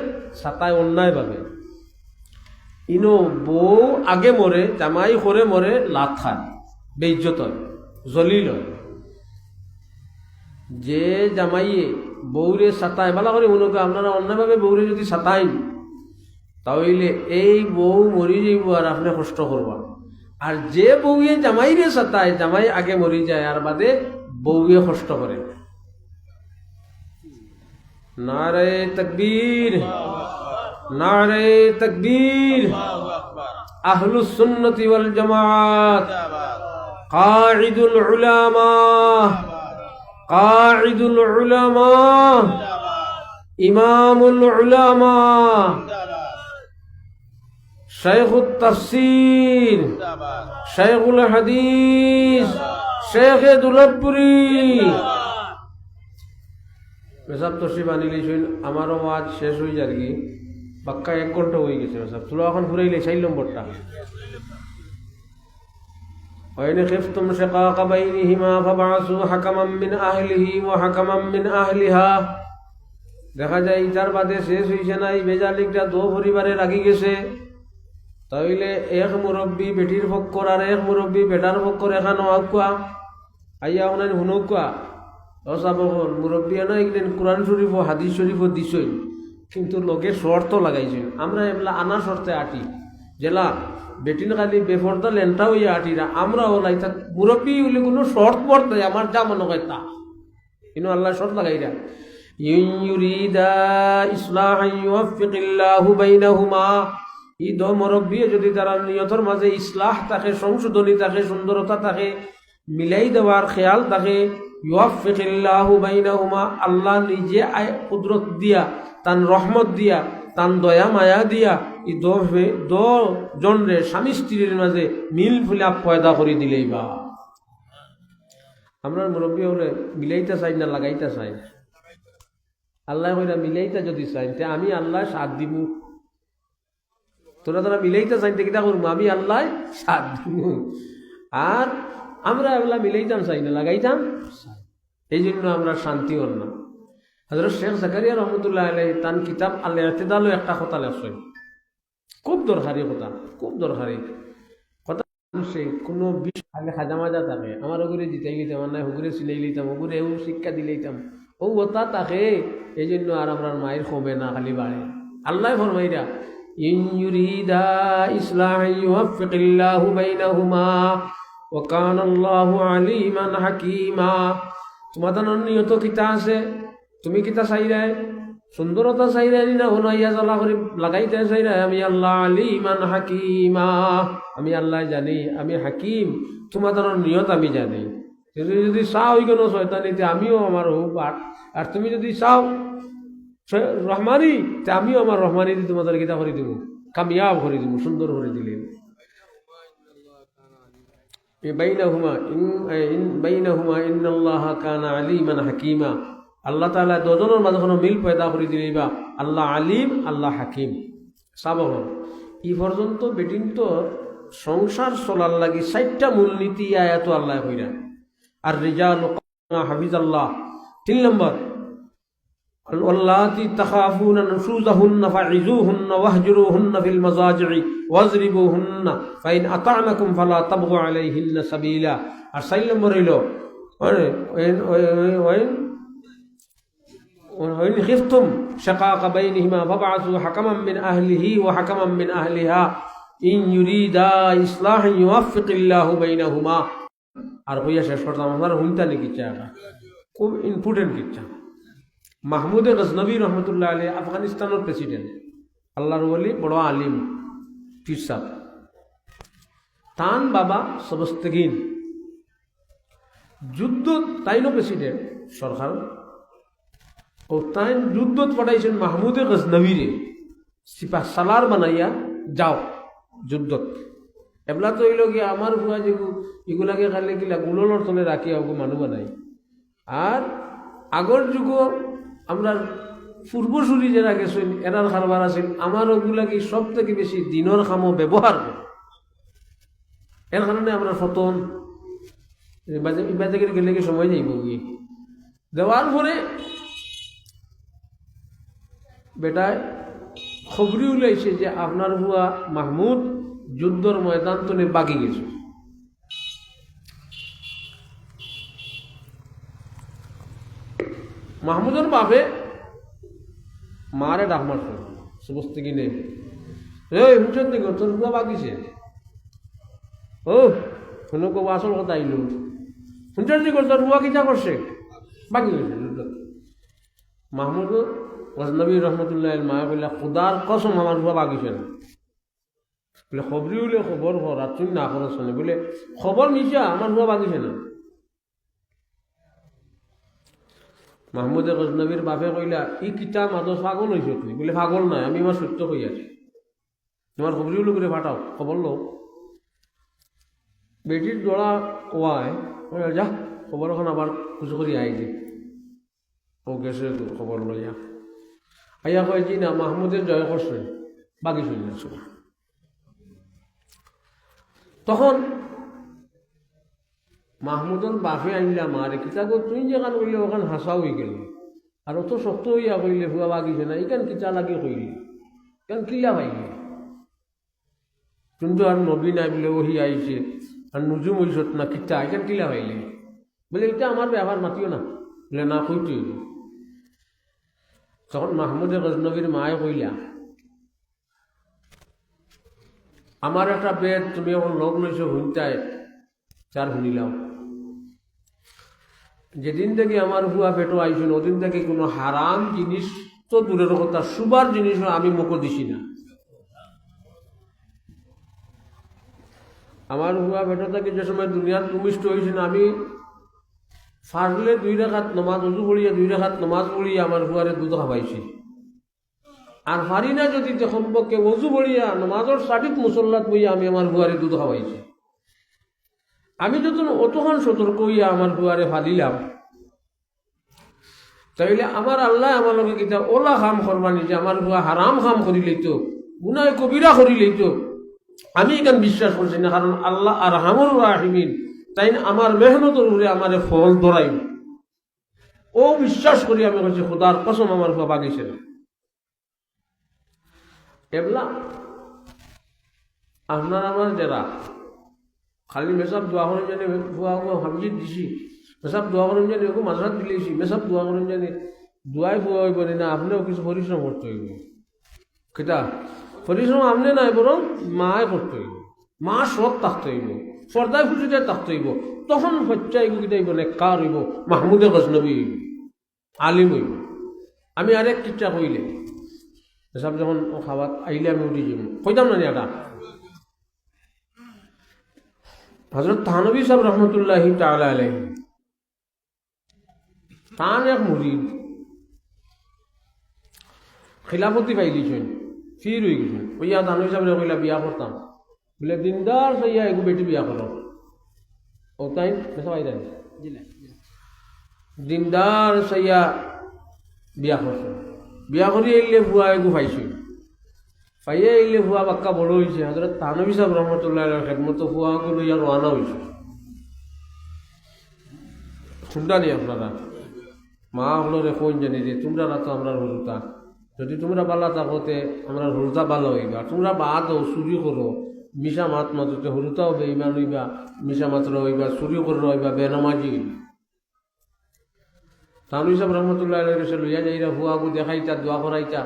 সাতায় অন্যায় ভাবে, ইনো বউ আগে মরে জামাই করে মরে লাভ খায়, বেইজ্জত হয়, জলিল হয়। যে জামাইয়ে বউরে সাতায়, ভালো করে মনে করেন আপনারা অন্যভাবে বউরে যদি সাতাই, তাহলে এই বউ মরি যাইব আর আপনি কষ্ট করবা। আর যে বউয়ে জামাইরে সাতায়, জামাই আগে মরি যায় আর বাদে বউয়ে কষ্ট করে। নারে তাকবীর, নারে তাকবীর। আহলুস সুন্নতি ওয়াল জামাত, কাঈদুল উলামা, কাঈদুল উলামা, ইমামুল উলামা, শাইখুত তাফসীর, শাইখুল হাদিস, শেখে দুলাপুরি মেসাব তশরিফ আনিলে শুন। আমারও আজ শেষ হয়ে যার কি পাক্কা 1 ঘন্টা হয়ে গেছে। মেসাব তুলো এখন ফুরাইলে 4 নম্বরটা। ওয়াইন খিফতুম শিকাকা বাইনিহিমা ফাবআসু হাকামান মিন আহলিহি ওয়া হাকামান মিন আহলিহা। দেখা যায় ইটার বাদে শেষ হইছে নাই, বেজালিকটা 2 পরিবারে লাগি গেছে। তাইলে এক মুরব্বী বেটির পক্ষর আর এক মুরব্বী বেটার পক্ষর এখানো আউকা আইয়া ওনান হুনুকা অসাবকন মুরব্বী না এগুলেন কোরআন শরীফ ও হাদিস শরীফ ও দিছই, কিন্তু লোকে শর্ত লাগাইছেন। আমরা এগুলা আনা শর্তে আটি জেলা বেটিন খালি বেফর্দা লেনটা হইয়া আটিরা, আমরা ওলাই তা মুরব্বী হইলে কোনো শর্ত পড়তে আমার যা মনে হয় তা, কিন্তু আল্লাহ শর্ত লাগাইরা ইউরিদা ইসলাহান ইউওয়াফফিকিল্লাহু বাইনাহুমা। ই দ মুরব্বী যদি তারা নিয়তর মাঝে ইসলাহ থাকে, সংশোধনী থাকে, সুন্দরতা থাকে, মিলাই দেওয়ার খেয়াল থাকে, ইউওয়াফফিকিল্লাহু বাইনাহুমা, আল্লাহ নিজে কুদরত দিয়া, তান রহমত দিয়া, তান দয়া মায়া দিয়া ই দো জনরে স্বামী স্ত্রীর মাঝে মিল ফুলা পয়দা করে দিলেই বা। আমরা মুরব্বী হলে মিলাইতে চাই না লাগাইতে চাই? আল্লাহ কইরা মিলাইতে যদি চাই তে আমি আল্লাহ সাথ দিব। তোরা তোরা মিলাইতে চাইতে কিটা করবো? আমি আল্লাহ সাথ দিব। আর আমরা এগুলা মিলাইতাম চাই না, লাগাইতাম। এই জন্য আমরা শান্তি হল না। হযরত শেখ জাকারিয়া রহমতুল্লাহ আলাইহি তান কিতাব আল ইতিদালও একটা কথা লেখছেন, খুব দরকারি কথা, খুব দরকারি কথা। সে কোনো বিষয় খালি খাজা মাজা থাকে, আমার ওগুলো জিতাই লিতাম, আর নাই ওগুলো সিলাই লিতাম, ওগুলো এও শিক্ষা দিলেইতাম, ও ওটা থাকে। এই জন্য আর আমরা মায়ের কমে না, খালি বাড়ে। আল্লাহ ফরমাইরা ইন ইউরিদা ইসলাহান ইউওয়াফফিকিল্লাহু বাইনাহুমা ওয়া কানা আল্লাহু আলিমান হাকীমা। তোমাদের নিয়ত কিতা আছে? তুমি কিতা চাইরাই? সুন্দরতা চাইরাই না হনাইয়া জ্বলা করে লাগাইতে চাইরাই? আমি আল্লাহ আলিমান হাকিমা, আমি আল্লাহ জানি, আমি হাকিম। তোমাদের নিয়ত আমি জানি। তুমি যদি চাও কোনো শয়তানিতে আমিও আমার হোক, আর তুমি যদি চাও রহমানি তে আমিও আমার রহমানি দিয়ে তোমাদের কিতা করে দিব। কামিয়াব করে দিব, সুন্দর করে দিলেন। বাইনাহুমা ইন্নাল্লাহা কানা আলিমান হাকিমা, আল্লাহ তাআলা দুজনের মাঝে কোনো মিল পয়দা করে দিলেইবা, আল্লাহ আলিম, আল্লাহ হাকিম। সাবহ ই পর্যন্ত বেটিন তো সংসার চলার লাগি 4টা মূলনীতি আয়াত আল্লাহ কইরা। আর রিজালু হাফিজাল্লাহ 3 নম্বর, واللاتي تخافون نشوزهن فعظوهن واهجروهن في المضاجع واضربوهن فإن أطعنكم فلا تبغوا عليهن سبيلا। আর 4 নম্বর হইল وإن خفتم شقاق بينهما فابعثوا حكما من أهله وحكما من أهلها إن يريدا إصلاحا يوفق الله بينهما। আর কইয়া শেষ করতাম, আমার হুনতানি কিচ্ছা খুব ইম্পর্টেন্ট কিচ্ছা। মাহমুদ গজনবী রহমতুল্লাহ আলী আফগানিস্তানের প্রেসিডেন্ট, আল্লাহর ওলি, বড় আলিম, টিচার। তান বাবা সবস্তেগিন যুদ্ধ, তাইনও প্রেসিডেন্ট সরকার, ও তাই যুদ্ধত পাঠাইছেন মাহমুদে গজনবীরে সিপা সালার বানাইয়া যাও যুদ্ধত। এবলা তো হইল গিয়া আমার ভুয়া যে এগুলাকে খালি গিলা গুলর তলে রাখি ওগো মানুষ বানাই। আর আগর যুগ আমরা পূর্বসূরি যারা গেছেন এরার কারবার আছেন, আমার ওগুলাকে সব থেকে বেশি দিনের কামও ব্যবহার করে। এর কারণে আমরা ফতন বাজে গেলে কি সময় যাইব গিয়ে দেওয়ার পরে বেটায় খবরি উলাইছে যে আপনার হুয়া মাহমুদ যুদ্ধর ময়দান তো বাকি গেছে। মাহমুদের বাপে মারে ডাক মারছে সমস্ত কিনে, এই হুঁচর দিকে তোর বুয়া বাগিছে, ও কোনো কব আসল কথা আইল, হুঁচর দিকে তোর বুয়া কিটা করছে, বাকি গেছে। মাহমুদ গজনবী রহমতুল্লাহ মা বললে খুদার কসম আমার বুয়া বাগিছে না। বলে খবরি হলে খবর কর, আর তুই না করছ না, বলে খবর নিছা আমার বুয়া বাগিছে না। মাহমুদে গজনবীর বাপে কইলা ই কিতা মাদস পাগল হয়েছে তুই? বলে পাগল নাই, আমি আমার সত্য কই আছি, তোমার খবরি হলো করে ফাটাও, খবর লো। বেটির দোড়া ওয়ায় যা খবর এখন আবার কিছু করি আইলি, ও গেছে তো খবর লইয়া আইয়া কয় জি না মাহমুদের জয় করছে, বাকি শুনলেন। তখন মাহমুদন বাপে আনলাম আর কিতা গো তুই যেখান কইলে ওখান হাসা হয়ে গেল, আর অত শক্ত হইয়া কইলে ভুয়া বাগিছে না, ইখান কিতা লাগে কইলি, কেন কিলা পাইলি? কিন্তু আর নবী নাই বলে ওহি আইছে, আর নুজুম হইছত না কিতা, এখান কিলা পাইলে? বলে এটা আমার ব্যবহার মাতিও না, বলে না কইতে হইল। তখন মাহমুদে গজনবীর মায়ে কইলা আমার একটা বেদ তুমি এখন লোক লইছ হুনটায় চার শুনিলাম, যেদিন থেকে আমার হুয়া পেটো আইসুন ওদিন থেকে কোনো হারাম জিনিস তো দূরের কথা, সুবার জিনিসও আমি মুখ দিছি না। আমার হুয়া পেটো থেকে যে সময় দুনিয়ার ভূমিষ্ঠ হয়েছে না, আমি ফারলে 2 রাকাত নমাজ উজু পড়িয়া 2 রাকাত নমাজ পড়িয়া আমার হুয়ারে দুধ খাওয়াইছি। আর পারি না যদি সম্পর্কে অজু পড়িয়া নমাজের সাঠিক মুসল্লাত বইয়া আমি আমার হুয়ারে দুধ খাওয়াইছি। আমি যখন অতক্ষণ সতর্ক হইয়া আমার হুয়ারে ফালিলাম, তাইলে আমার আল্লাহ আমার লগে কিতা ওলা খাম করবানি যে আমার হুয়া হারাম খাম করি লইতো, গুনায় কবিরা করি লইতো, আমি এখান বিশ্বাস করছি না। কারণ আল্লাহ আর হামুর রাহিমিন, তাই আমার মেহনতের উপরে আমার ফল ধরাই ও বিশ্বাস করি আমি বলছি খোদার কসম আমার হুয়া বাগিছে না। এবলা আপনার আমার যারা খালি মেসাব দোয়া করেন জানি দোয়া হামজিত দিছি, মেসাব দোয়া করেন জানি ওকে মাঝরাত দিলেছি, মেসাব দোয়া করেন জানি দোয়াই ফুয়া হইব না, আপনিও কিছু পরিশ্রম করতে হইব। কেটা পরিশ্রম আপনি নাই বরং মায় করতে হইব, মা সব থাকতে হইব, পর্দায় ফুটিতে থাকতে হইব, তখন হচ্ছা এগুলো কিটা হইব নেককার হইব, মাহমুদে গজনবী হইব, আলিম হইব। আমি আরেক কিচ্ছা কইলে মেসাব যখন খাবার আইলে আমি উঠি যাব কইতাম না এটা হযরত থানবী সাহেব রহমতুল্লাহি তাআলা আলাইহি তান এক মুরিদ খিলাফতি পাইলিছেন ফির হয়ে গেছে ওইয়া ধান হিসাবে কইলা বিয়া করতাম বলে দিনদার সইয়া এগু বেটি বিয়া করো ও তাই বেসা পাই যায় দিনদার সইয়া বিয়া করছে বিয়া করি এলে ভুয়া এগু পাইছিল পাইয়া এলে ভুয়া বাক্কা বড় হয়েছে হজরত তানবী সাহেব রহমতুল্লাহ খেদমতো ভুয়াকে লইয়া রওনা হয়েছে শুনটা নি আপনারা মা হলো রে কোন জানি যে তোমরা তো আমরা হরুতা যদি তোমরা বালা থাকোতে আমরা হরুতা ভালো হইবা তোমরা বাদ চুরি করো মিশা মাত মাততে হরুতাও বেইমান হইবা মিশা মাত্র হইবা চুরি করে রইবা বেনামাজি তানবী সাহেব রহমতুল্লাহ কাছে লইয়া যাইরা ভুয়াবু দেখাইতা দোয়া করাইতা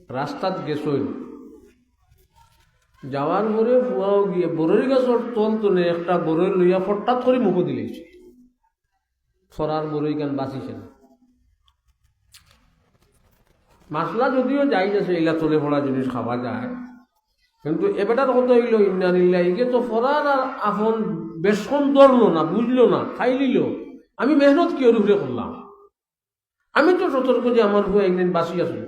রাস্তাত গেছইল যাওয়ার পরে ভুয়াও গিয়ে বরই গাছর তল তলে একটা বরই লইয়া ফটাত করে মুখ দিলেছে ফরার বরই গান বাঁচিছে না মাসলা যদিও যাই যাচ্ছে এগুলা তলে ফোড়া জিনিস খাওয়া যায় কিন্তু এবারটার কথা হইল ইন্নানিল্লাহ ইগে তো ফরার আর আপন বেশন ধরলো না বুঝলো না খাই নিল আমি মেহনত কি ওর উপরে করলাম আমি তো সতর্ক যে আমার ভুয়া একদিন বাঁচি আসল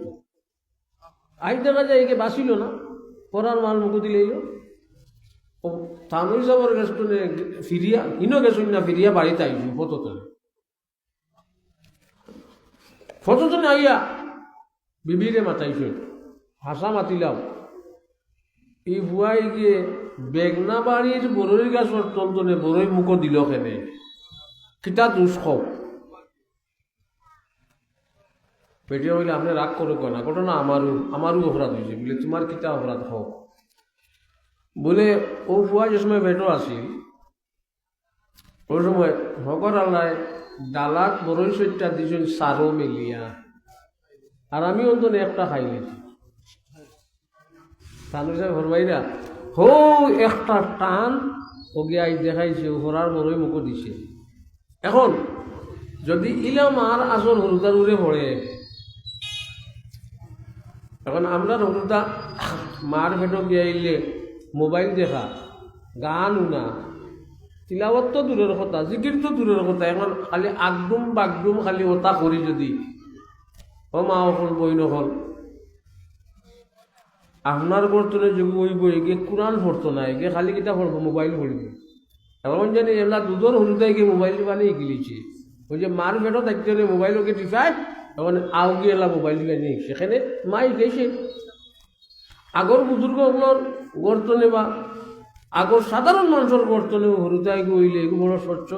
আজ দেখা যায় একে বাঁচিল না ফরার মাল মুখ দিলে ও তানবী সাহেবের গেছনে ফিরিয়া ইনো গেছুন না ফিরিয়া বাড়িতে আইসি ফটোতনে আইয়া বিবিরে মাতাইছে হাসা মাতিলাম এই ভুয়াই গিয়ে বেগনা বাড়ির বরই গাছর তন্তনে বরই মুখ দিল কেনে কিতা দুষ খাও পেটিয়া বলে আপনি রাগ করে না ঘটনা আমারও অপরাধ হয়েছে বলে তোমার কিতা অপরাধ হোক বলে ও ভুয়া যে সময় বেটো আসিল ওই সময় হকর আল্লাহ ডালাত বরই সইটা দিয়েছেন সারও মেলিয়া আর আমি অন্তনে একটা খাই নিয়েছি তানবী সাহেব হরবাইরা হো একটা টান ওগে আই দেখাইছে হরার বড়ই মুখ দিছে এখন যদি ইলা মার আসল হরুদার উড়ে পড়ে এখন আমরা হরুদা মার ভেটো গিয়ে আইলে মোবাইল দেখা গান উনা তিলাওয়াত তো দূরের কথা জিকির তো দূরের কথা এখন খালি আগডুম বাগডুম খালি ওটা করি যদি ও মা অকল বই নকল আপনার বর্তনে যোগ হইব এগে কোরআন পড়তো না এগে খালি কিতা পড়বো মোবাইল পড়ব এখন জানি এলা দুধর হলুদাই গিয়ে মোবাইল বানিয়ে গিলিছে ওই যে মার বেটো থাকতে হলে মোবাইল ওকে টিপায় এখন আও গিয়ে এলা মোবাইল বানিয়ে সেখানে মাই গেছে আগর বুজুর্গগুলোর গর্তনে বা আগর সাধারণ মানুষের গর্তনে হলুদাই গইলে এগুলো বড় স্বচ্ছ